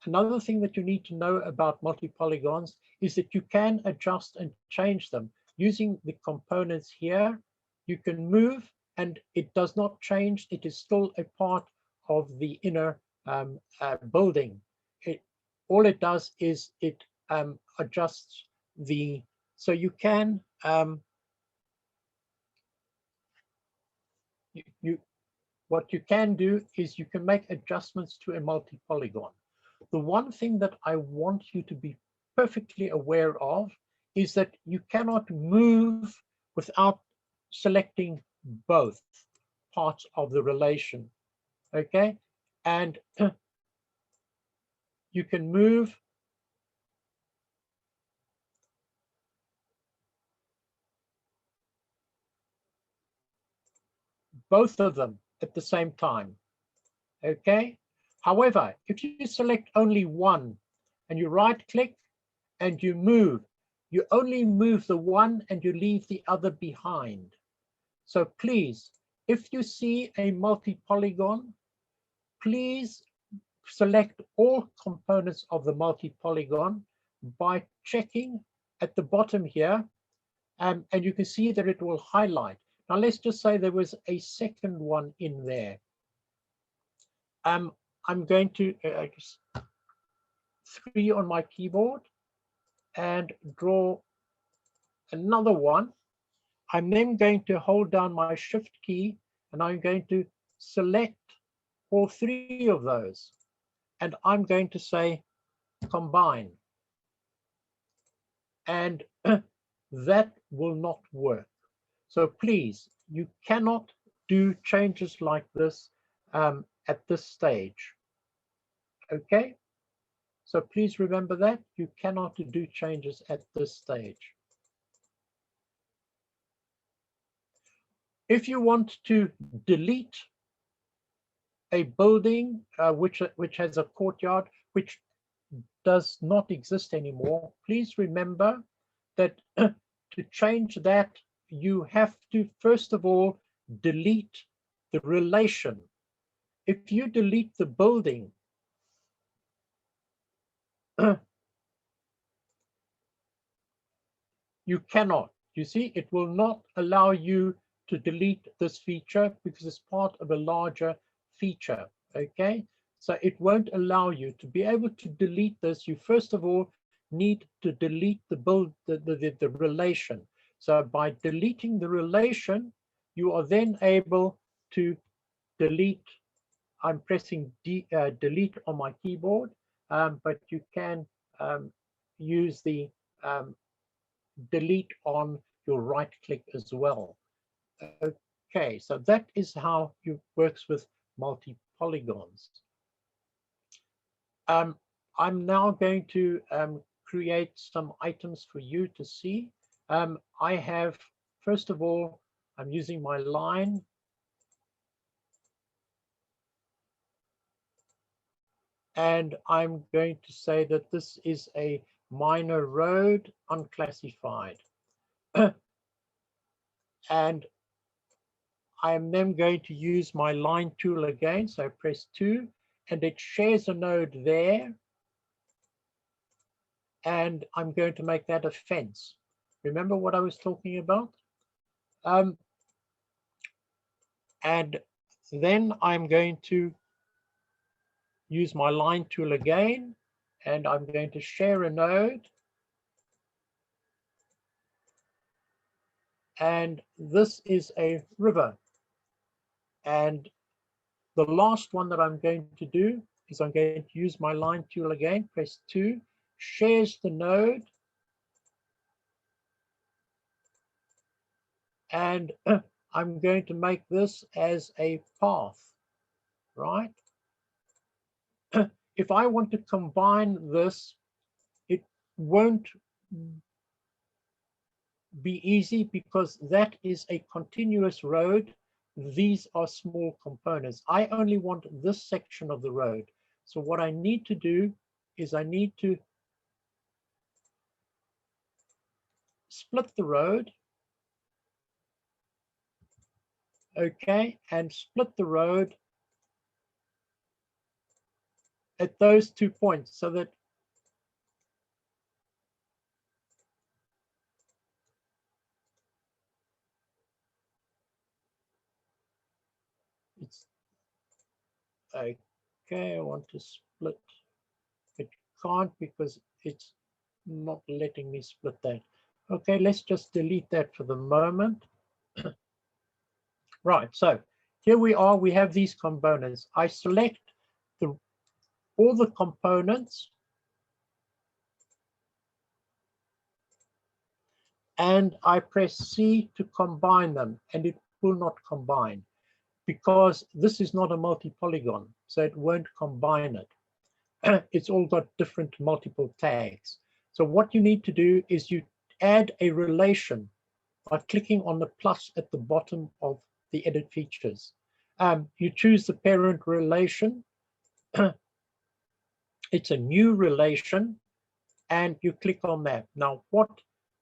another thing that you need to know about multi-polygons is that you can adjust and change them. Using the components here, you can move and it does not change. It is still a part of the inner building. All it does is it adjusts the, so you can, what you can do is you can make adjustments to a multi-polygon. The one thing that I want you to be perfectly aware of is that you cannot move without selecting both parts of the relation, okay? And you can move both of them at the same time. Okay. However, if you select only one and you right click and you move, you only move the one and you leave the other behind. So please, if you see a multi-polygon, please select all components of the multi-polygon by checking at the bottom here, and you can see that it will highlight. Now let's just say there was a second one in there. I'm going to 3 on my keyboard and draw another one. I'm then going to hold down my shift key and I'm going to select all 3 of those. And I'm going to say combine. And that will not work. So please, you cannot do changes like this at this stage. Okay? So please remember that you cannot do changes at this stage. If you want to delete a building which has a courtyard, which does not exist anymore, please remember that to change that, you have to, first of all, delete the relation. If you delete the building, you cannot. You see, it will not allow you to delete this feature because it's part of a larger feature, okay? So it won't allow you to be able to delete this. You first of all need to delete the relation. So by deleting the relation, you are then able to delete. I'm pressing delete on my keyboard, but you can use the delete on your right click as well. Okay, so that is how it works with multi-polygons. I'm now going to create some items for you to see. I have, first of all, I'm using my line. And I'm going to say that this is a minor road unclassified. And I'm then going to use my line tool again. So I press 2 and it shares a node there. And I'm going to make that a fence. Remember what I was talking about? And then I'm going to use my line tool again, and I'm going to share a node. And this is a river. And the last one that I'm going to do is I'm going to use my line tool again, press 2, shares the node. And I'm going to make this as a path, right? If I want to combine this, it won't be easy because that is a continuous road. These are small components. I only want this section of the road. So what I need to do is I need to split the road. Okay, and split the road at those 2 points so that it's okay. I want to split. It can't because it's not letting me split that. Okay, let's just delete that for the moment. Right, so here we are. We have these components. I select all the components and I press C to combine them, and it will not combine because this is not a multi-polygon, so it won't combine it. It's all got different multiple tags. So what you need to do is you add a relation by clicking on the plus at the bottom of the edit features. you choose the parent relation. It's a new relation, and you click on that. Now, what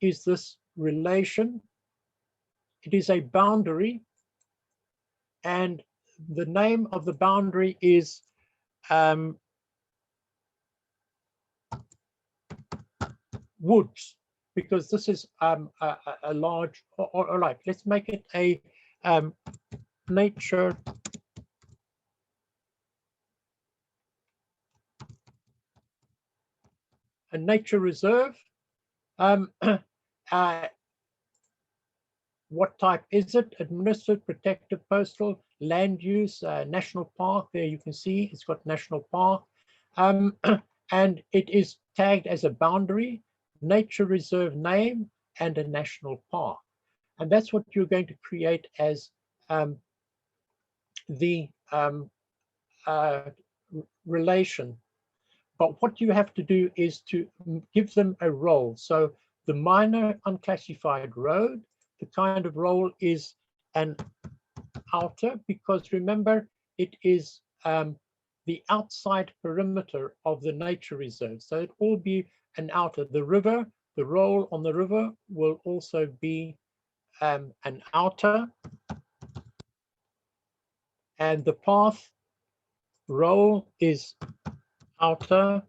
is this relation? It is a boundary, and the name of the boundary is woods, because this is a large, all right, let's make it a nature reserve. What type is it? Administered, protected, postal, land use, national park. There you can see it's got national park. And it is tagged as a boundary, nature reserve name, and a national park. And that's what you're going to create as the relation. But what you have to do is to give them a role. So the minor unclassified road, the kind of role is an outer, because remember, it is the outside perimeter of the nature reserve. So it will be an outer. The river, the role on the river will also be an outer. And the path role is outer,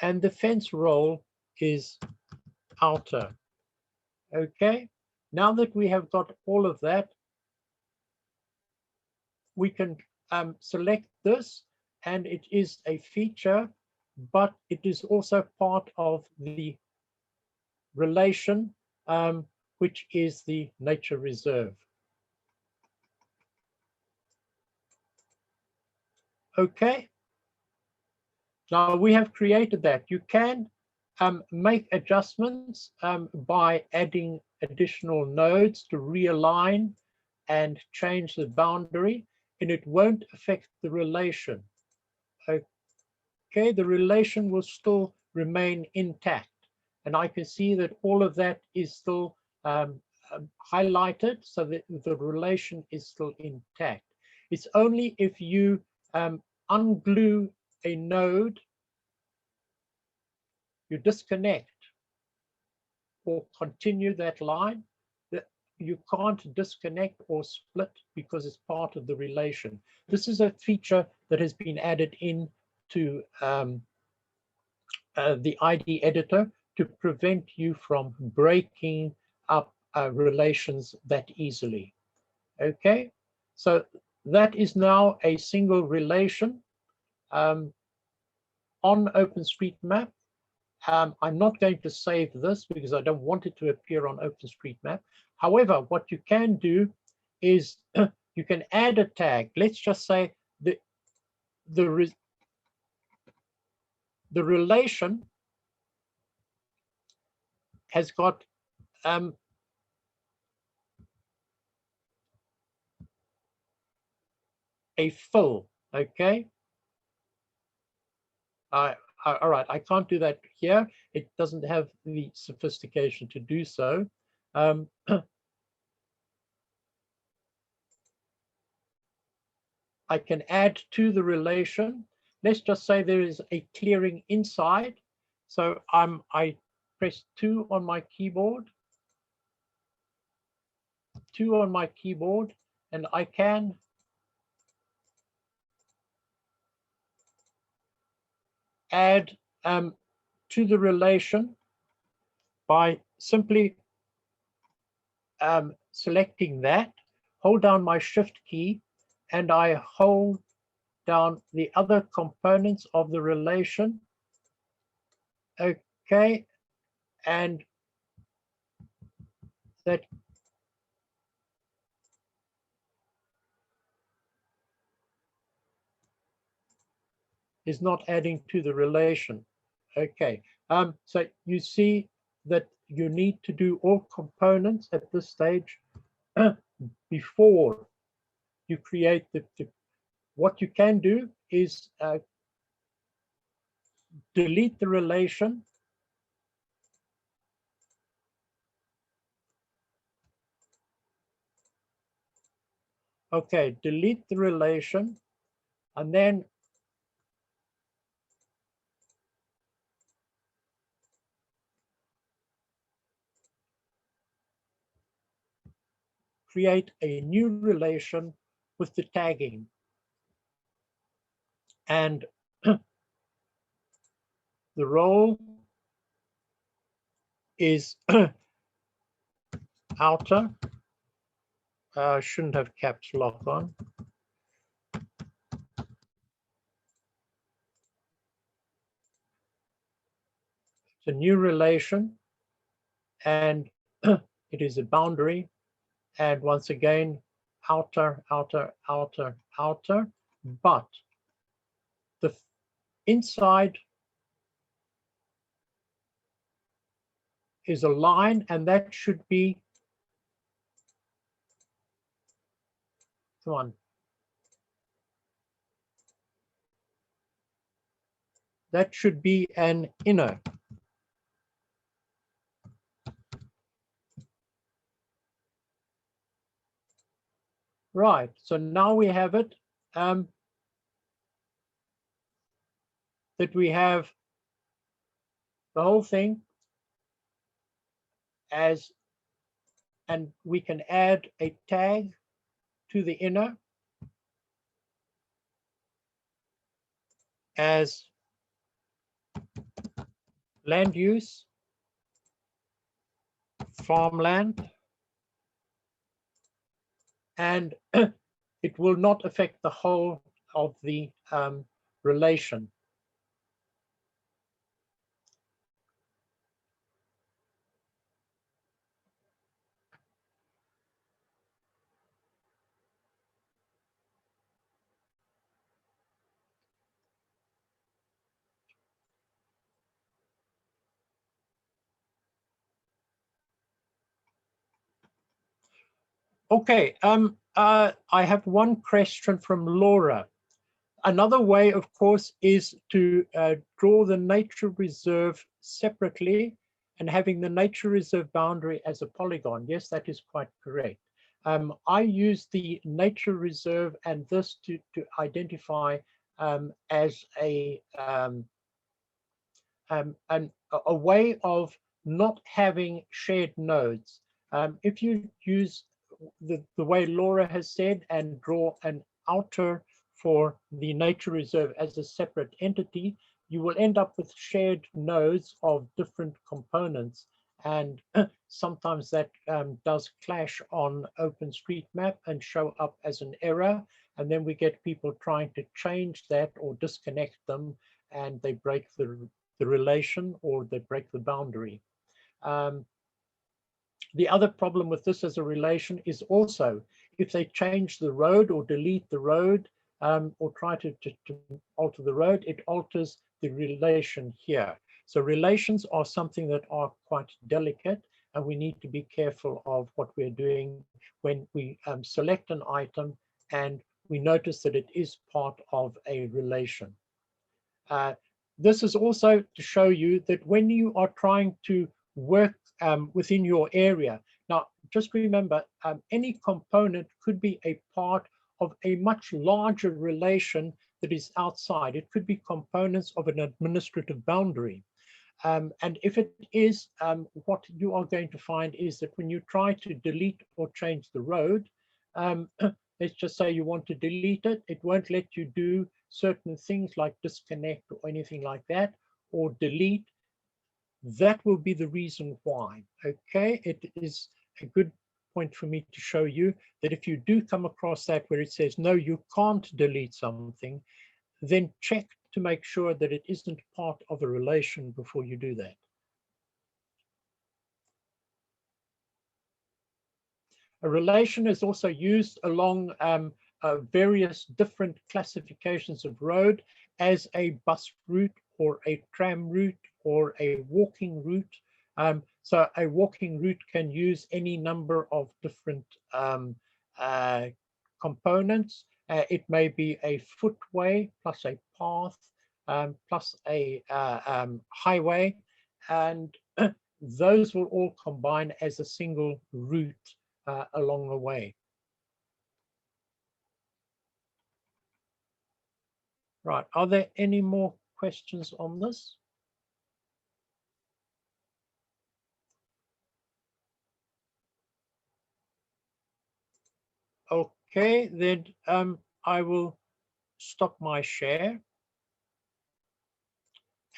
and the fence role is outer. Okay, now that we have got all of that, we can select this, and it is a feature, but it is also part of the relation, which is the nature reserve. Okay, now we have created that. You can make adjustments by adding additional nodes to realign and change the boundary, and it won't affect the relation. Okay, the relation will still remain intact. And I can see that all of that is still highlighted, so that the relation is still intact. It's only if you unglue a node, you disconnect or continue that line, that you can't disconnect or split because it's part of the relation. This is a feature that has been added in to the ID editor to prevent you from breaking up relations that easily. Okay, so that is now a single relation on OpenStreetMap. I'm not going to save this because I don't want it to appear on OpenStreetMap. However, what you can do is you can add a tag. Let's just say the relation has got a fill. Okay. All right, I can't do that here. It doesn't have the sophistication to do so. I can add to the relation. Let's just say there is a clearing inside. So I press 2 on my keyboard, 2 on my keyboard, and I can add to the relation by simply selecting that, hold down my shift key, and I hold down the other components of the relation. Okay, and that is not adding to the relation. Okay, so you see that you need to do all components at this stage before you create the what you can do is delete the relation Okay, delete the relation, and then create a new relation with the tagging. And the role is outer. Shouldn't have caps lock on. It's a new relation, and it is a boundary. And once again, outer, outer, outer, outer. But the inside is a line, and that should be, come on. That should be an inner. Right, so now we have it, that we have the whole thing as, and we can add a tag to the inner as land use, farmland, and it will not affect the whole of the relation. Okay, I have one question from Laura. Another way, of course, is to draw the nature reserve separately and having the nature reserve boundary as a polygon. Yes, that is quite correct. I use the nature reserve and this to identify as a way of not having shared nodes. If you use the way Laura has said and draw an outer for the nature reserve as a separate entity, you will end up with shared nodes of different components. And sometimes that does clash on OpenStreetMap and show up as an error. And then we get people trying to change that or disconnect them, and they break the relation or they break the boundary. The other problem with this as a relation is also if they change the road or delete the road or try to alter the road, it alters the relation here. So relations are something that are quite delicate, and we need to be careful of what we're doing when we select an item and we notice that it is part of a relation. This is also to show you that when you are trying to work within your area, now just remember, any component could be a part of a much larger relation that is outside. It could be components of an administrative boundary. And if it is, what you are going to find is that when you try to delete or change the road, let's just say you want to delete it, it won't let you do certain things like disconnect or anything like that, or delete. That will be the reason why. Okay, it is a good point for me to show you that if you do come across that where it says, no, you can't delete something, then check to make sure that it isn't part of a relation before you do that. A relation is also used along various different classifications of road as a bus route or a tram route or a walking route. So a walking route can use any number of different components. It may be a footway plus a path plus a highway, and those will all combine as a single route along the way. Right. Are there any more questions on this? Okay, then I will stop my share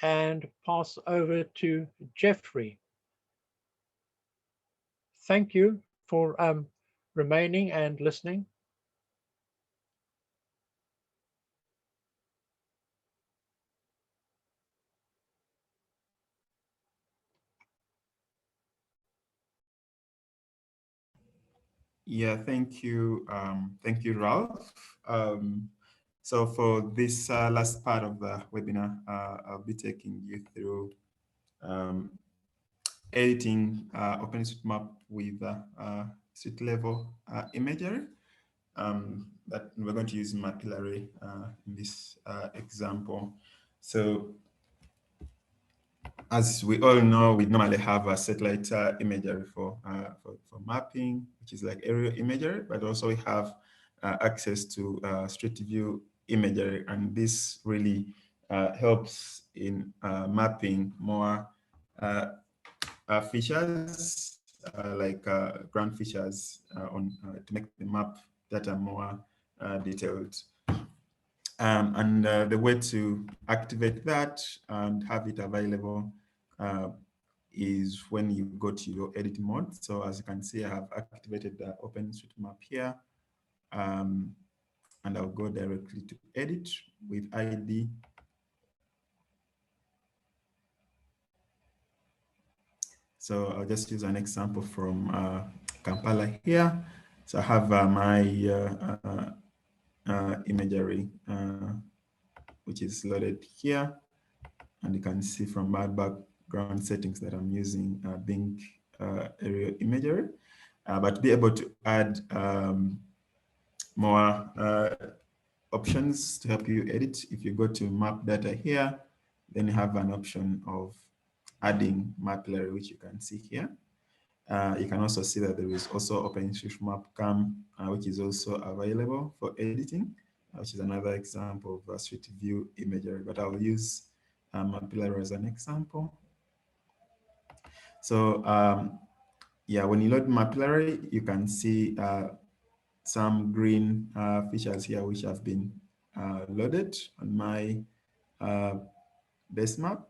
and pass over to Jeffrey. Thank you for remaining and listening. Yeah, thank you. Thank you, Ralph. So for this last part of the webinar, I'll be taking you through editing OpenStreetMap with street level imagery. That we're going to use Mapillary in this example. So as we all know, we normally have a satellite imagery for mapping, which is like aerial imagery, but also we have access to street view imagery, and this really helps in mapping more features like ground features on to make the map data more detailed. And the way to activate that and have it available is when you go to your edit mode. So as you can see, I have activated the OpenStreetMap here. And I'll go directly to edit with ID. So I'll just use an example from Kampala here. So I have my imagery, which is loaded here. And you can see from my background settings that I'm using Bing aerial imagery. But to be able to add more options to help you edit, if you go to map data here, then you have an option of adding Mapillary, which you can see here. You can also see that there is also OpenStreetMap CAM, which is also available for editing, which is another example of street view imagery, but I'll use Mapillary as an example. So yeah, when you load Mapillary, you can see some green features here which have been loaded on my base map.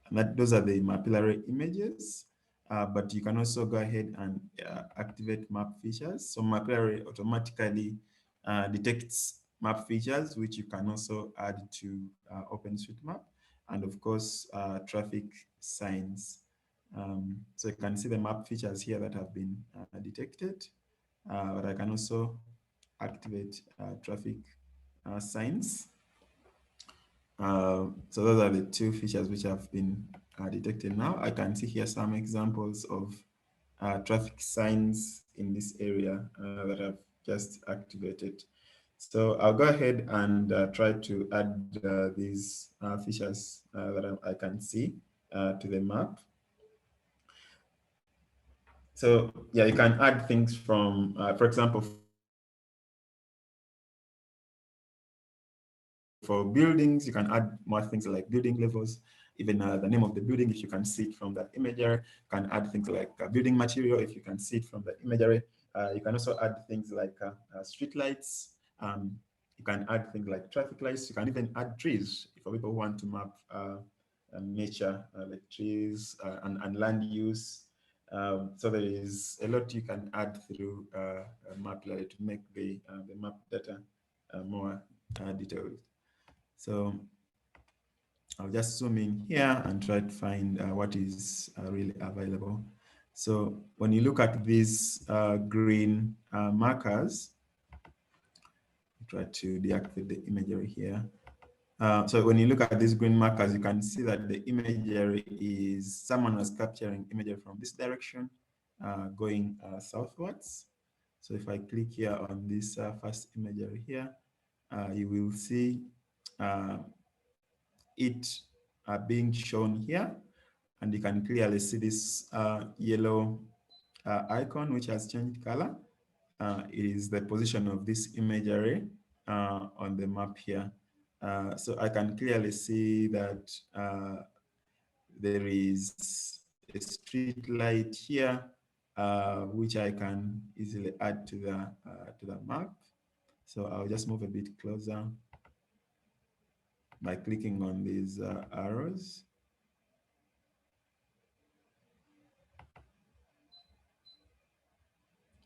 And that those are the Mapillary images. But you can also go ahead and activate map features. So Mapillary automatically detects map features, which you can also add to OpenStreetMap. And of course, traffic signs. So you can see the map features here that have been detected. But I can also activate traffic signs. So those are the two features which have been detected now. I can see here some examples of traffic signs in this area that I've just activated. So I'll go ahead and try to add these features that I can see to the map. So yeah, you can add things from, for example, for buildings, you can add more things like building levels, even the name of the building, if you can see it from that imagery. You can add things like building material, if you can see it from the imagery. You can also add things like street lights. You can add things like traffic lights. You can even add trees for people who want to map nature, like trees and land use. So there is a lot you can add through Mapillary to make the map data more detailed. So I'll just zoom in here and try to find what is really available. So when you look at these green markers, try to deactivate the imagery here. So when you look at these green markers, you can see that the imagery is someone was capturing imagery from this direction, going southwards. So if I click here on this first imagery here, you will see it being shown here, and you can clearly see this yellow icon which has changed color. It is the position of this imagery on the map here. So I can clearly see that there is a street light here, which I can easily add to the map. So I'll just move a bit closer by clicking on these arrows.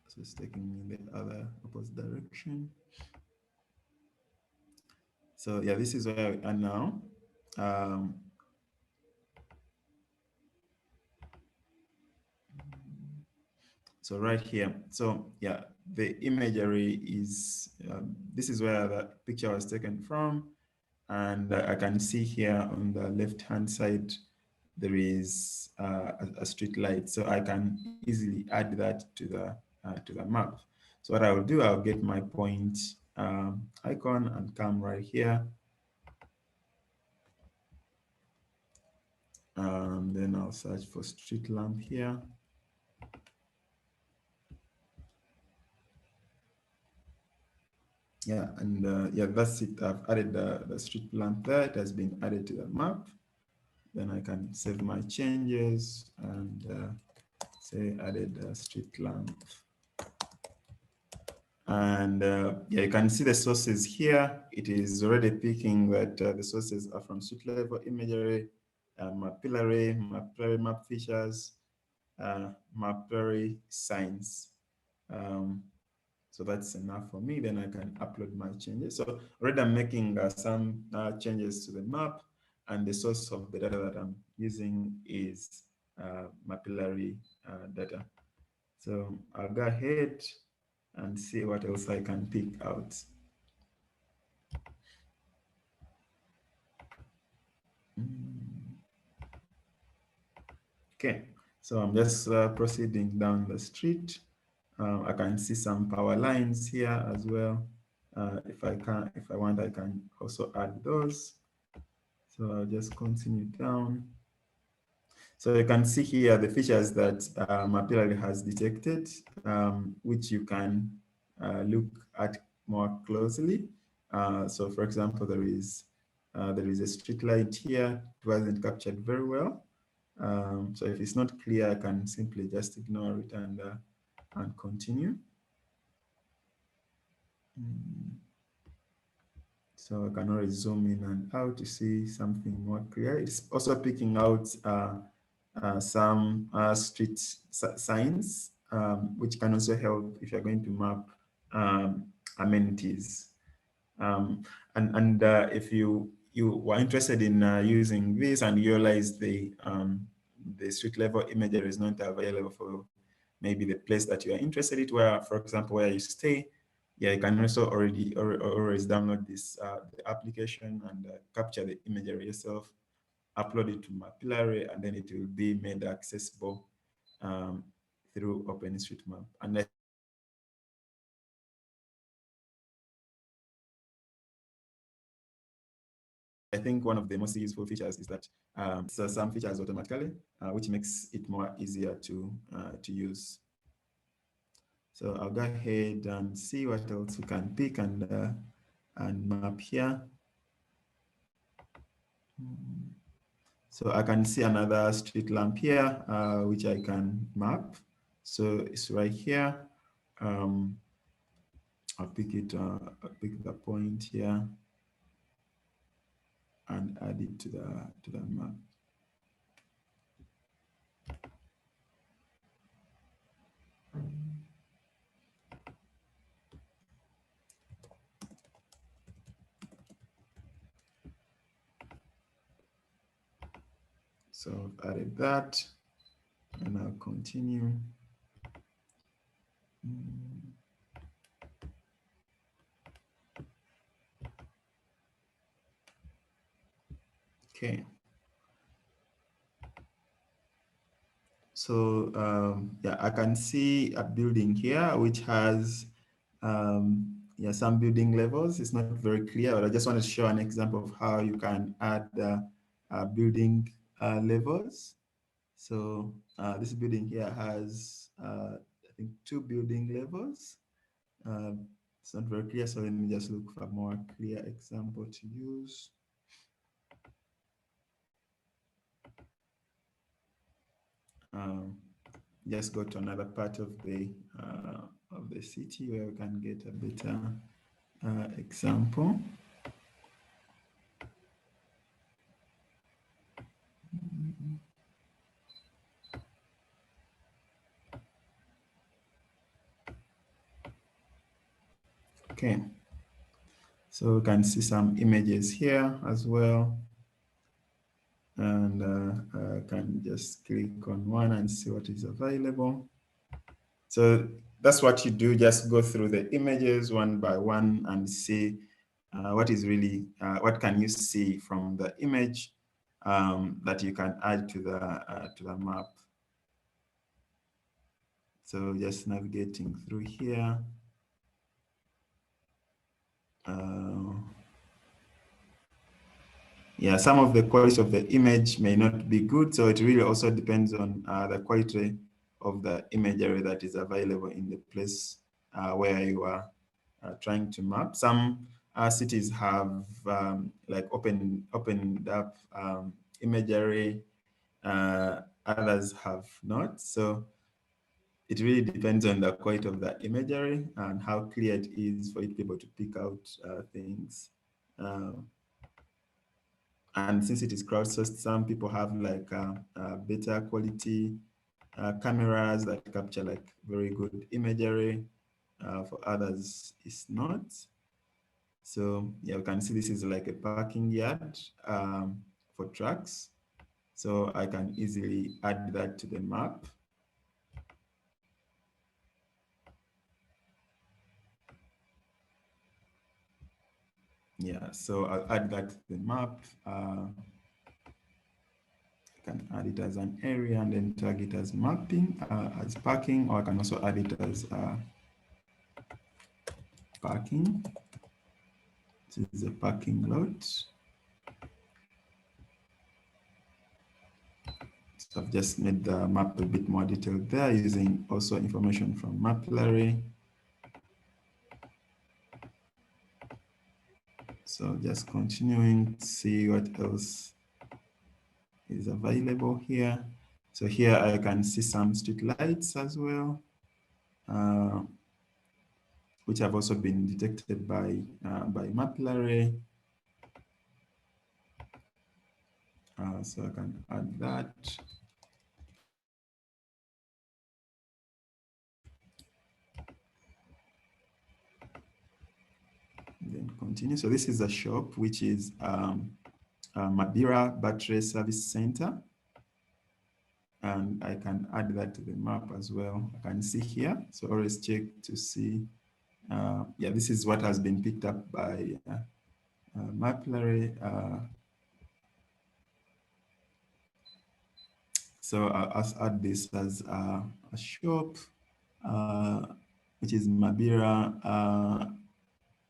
So it's taking me in the other opposite direction. So yeah, this is where we are now. So right here, so yeah, the imagery is, this is where the picture was taken from. And I can see here on the left-hand side, there is a street light. So I can easily add that to the map. So what I will do, I'll get my point icon and come right here. Then I'll search for street lamp here. Yeah, and yeah, that's it. I've added the street lamp there. It has been added to the map. Then I can save my changes and say added street lamp. And yeah, you can see the sources here. It is already picking that the sources are from street level imagery, mapillary map features, mapillary signs. So that's enough for me. Then I can upload my changes. So already I'm making some changes to the map, and the source of the data that I'm using is mapillary data. So I'll go ahead and see what else I can pick out. Okay, so I'm just proceeding down the street. I can see some power lines here as well. If I want, I can also add those. So I'll just continue down. So you can see here the features that Mapillary has detected, which you can look at more closely. So for example, there is a street light here. It wasn't captured very well. So if it's not clear, I can simply just ignore it and continue. So I can always zoom in and out to see something more clear. It's also picking out some street signs, which can also help if you're going to map amenities. And if you were interested in using this and you realize the street level imagery is not available for maybe the place that you are interested in, where, for example, where you stay, yeah, you can also always download this the application and capture the imagery yourself, upload it to Mapillary, and then it will be made accessible through OpenStreetMap. And I think one of the most useful features is that so some features automatically, which makes it more easier to use. So I'll go ahead and see what else we can pick and map here. So I can see another street lamp here, which I can map. So it's right here. I'll pick it. I'll pick the point here and add it to the map. So I've added that, and I'll continue. Okay. So yeah, I can see a building here which has yeah, some building levels. It's not very clear, but I just want to show an example of how you can add building levels. So this building here has I think 2 building levels. It's not very clear, so let me just look for a more clear example to use. Just go to another part of the city where we can get a better example. Okay, so we can see some images here as well. And I can just click on one and see what is available. So that's what you do, just go through the images one by one and see what is really, what can you see from the image that you can add to the map. So just navigating through here. Yeah, some of the quality of the image may not be good, so it really also depends on the quality of the imagery that is available in the place where you are trying to map. Some cities have like opened up imagery, others have not. So it really depends on the quality of the imagery and how clear it is for you to be able to pick out things. And since it is crowdsourced, some people have like better quality cameras that capture like very good imagery. For others, it's not. So yeah, you can see this is like a parking yard for trucks. So I can easily add that to the map. Yeah, so I'll add that to the map. I can add it as an area and then tag it as mapping, as parking, or I can also add it as parking. This is a parking lot. So I've just made the map a bit more detailed there using also information from Mapillary. So just continuing to see what else is available here. So here I can see some street lights as well, which have also been detected by Mapillary. So I can add that. And then continue. So this is a shop, which is Mabira Battery Service Center. And I can add that to the map as well. I can see here. So always check to see. Yeah, this is what has been picked up by Mapillary. So I'll add this as a shop, which is Mabira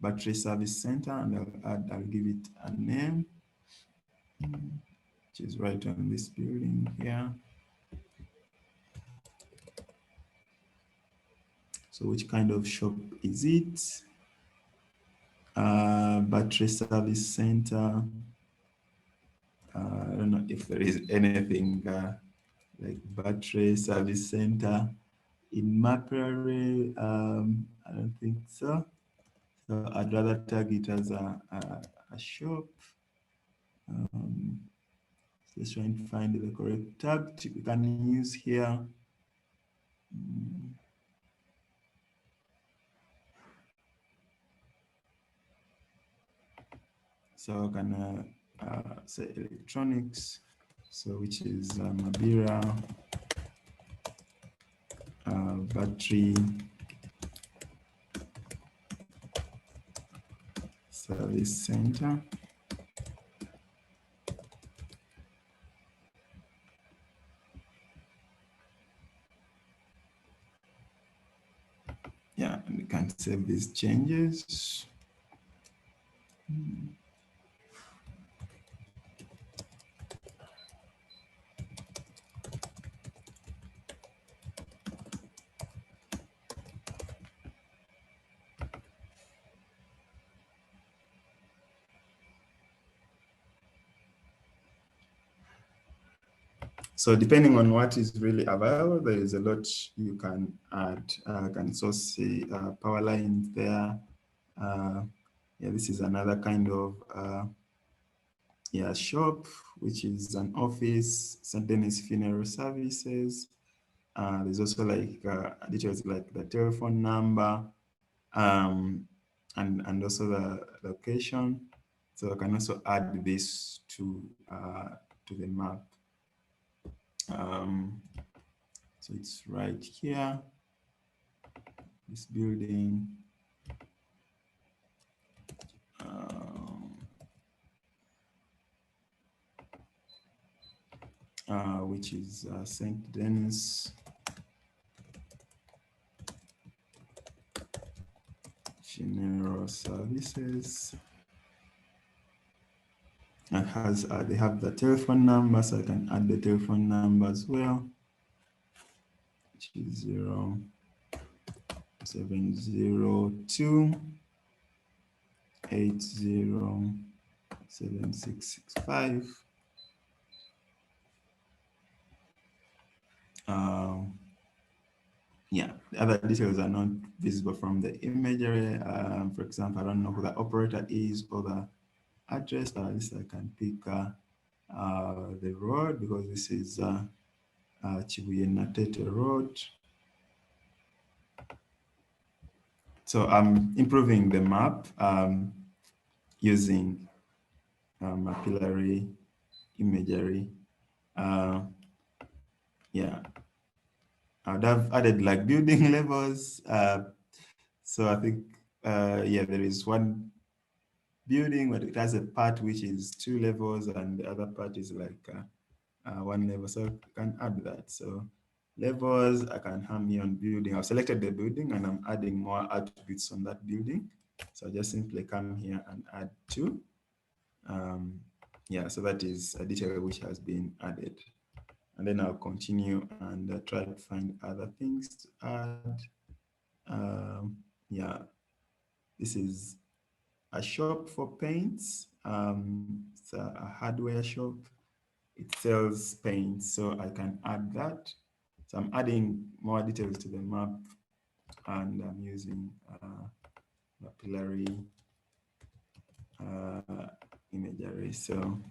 Battery Service Center, and I'll give it a name, which is right on this building here. So which kind of shop is it? Battery Service Center. I don't know if there is anything like Battery Service Center in Mapillary. I don't think so. So I'd rather tag it as a shop. Just trying to find the correct tag we can use here. So I can say electronics, so which is Mabira Battery Service Center. Yeah, and we can save these changes. So depending on what is really available, there is a lot you can add. You can also see power lines there. Yeah, this is another kind of shop, which is an office. St. Denis Funeral Services. There's also like details like the telephone number, and also the location. So I can also add this to the map. So it's right here, this building. Which is St. Denis Funeral Services. And has they have the telephone number, so I can add the telephone number as well, which is 0702 807665. Yeah, the other details are not visible from the imagery. For example, I don't know who the operator is or the address, but at least I can pick the road, because this is Chibuye Natete Road. So I'm improving the map using mapillary imagery. Yeah, I'd have added like building levels. So I think, yeah, there is one building, but it has a part which is 2 levels and the other part is like 1 level. So I can add that. So levels, I can have me on building. I've selected the building and I'm adding more attributes on that building. So I just simply come here and add 2. Yeah, so that is a detail which has been added. And then I'll continue and try to find other things to add. Yeah, this is a shop for paints. It's a hardware shop. It sells paints, so I can add that. So I'm adding more details to the map, and I'm using mapillary imagery. So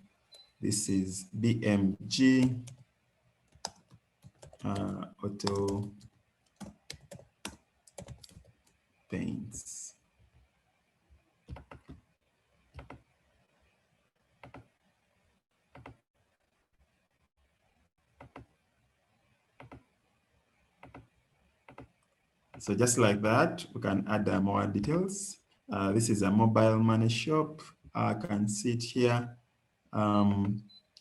this is BMG auto paints. So just like that, we can add more details. This is a mobile money shop. I can see it here,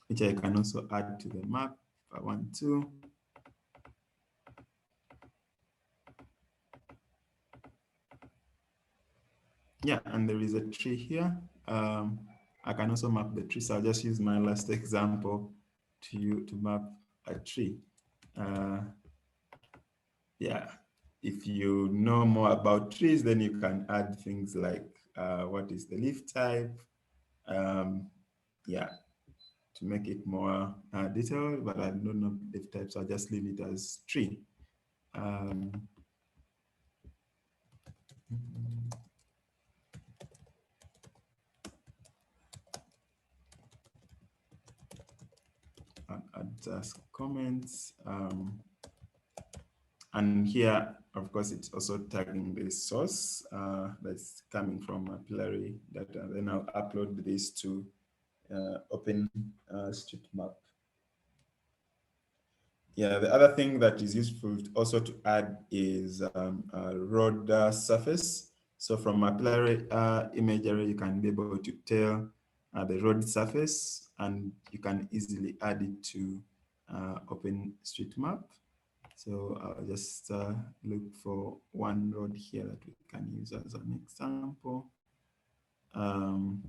which I can also add to the map if I want to. Yeah, and there is a tree here. I can also map the tree. So I'll just use my last example to map a tree. Yeah, if you know more about trees, then you can add things like what is the leaf type. Yeah, to make it more detailed, but I don't know leaf types, so I'll just leave it as tree. Add just comments. And here, of course, it's also tagging the source that's coming from mapillary data. Then I'll upload this to OpenStreetMap. Yeah, the other thing that is useful also to add is a road surface. So from mapillary imagery, you can be able to tell the road surface, and you can easily add it to OpenStreetMap. So I'll just look for one road here that we can use as an example. For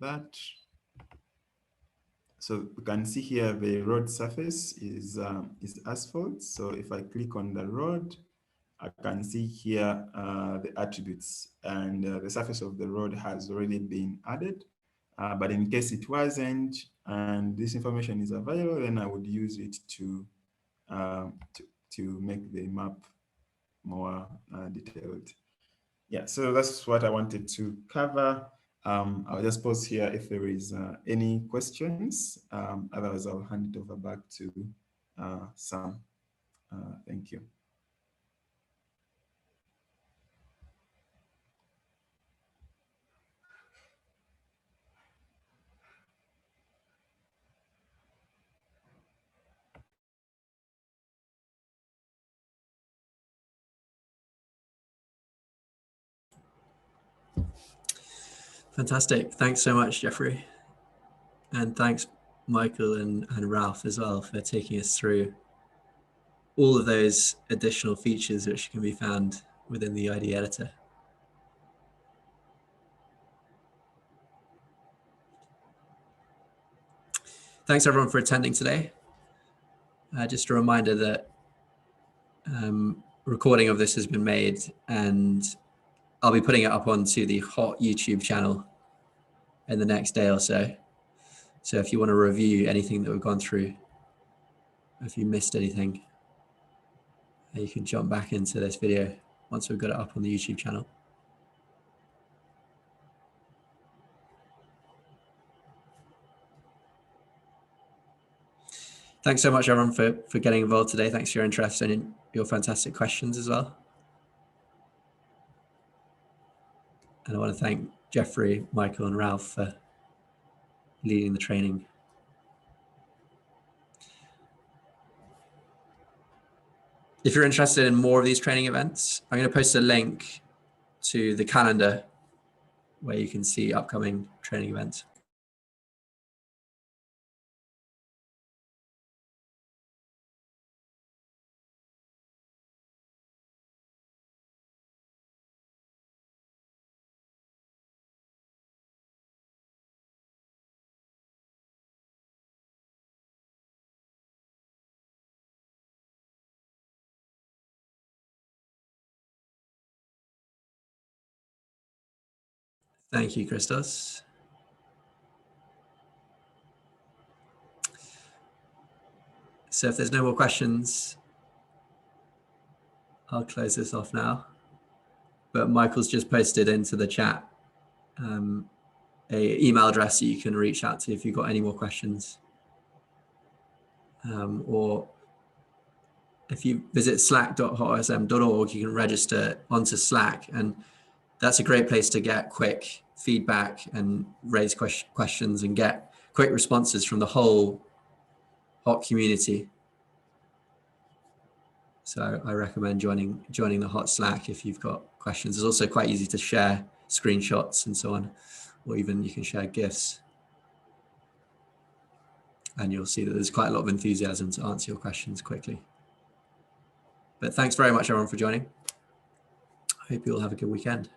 that. So we can see here the road surface is asphalt. So if I click on the road, I can see here the attributes, and the surface of the road has already been added. But in case it wasn't, and this information is available, then I would use it to make the map more detailed. Yeah, so that's what I wanted to cover. I'll just pause here if there is any questions. Otherwise, I'll hand it over back to Sam. Thank you. Fantastic. Thanks so much, Jeffrey. And thanks, Michael and Ralph as well, for taking us through all of those additional features which can be found within the ID editor. Thanks everyone for attending today. Just a reminder that recording of this has been made, and I'll be putting it up onto the Hot YouTube channel in the next day or so. So if you want to review anything that we've gone through, if you missed anything, you can jump back into this video once we've got it up on the YouTube channel. Thanks so much, everyone, for getting involved today. Thanks for your interest and your fantastic questions as well. And I want to thank Jeffrey, Michael, and Ralph for leading the training. If you're interested in more of these training events, I'm going to post a link to the calendar where you can see upcoming training events. Thank you, Christos. So if there's no more questions, I'll close this off now. But Michael's just posted into the chat an email address that you can reach out to if you've got any more questions. Or if you visit slack.hotsm.org, you can register onto Slack, and that's a great place to get quick feedback and raise questions and get quick responses from the whole Hot community. So I recommend joining the Hot Slack if you've got questions. It's also quite easy to share screenshots and so on, or even you can share GIFs. And you'll see that there's quite a lot of enthusiasm to answer your questions quickly. But thanks very much, everyone, for joining. I hope you all have a good weekend.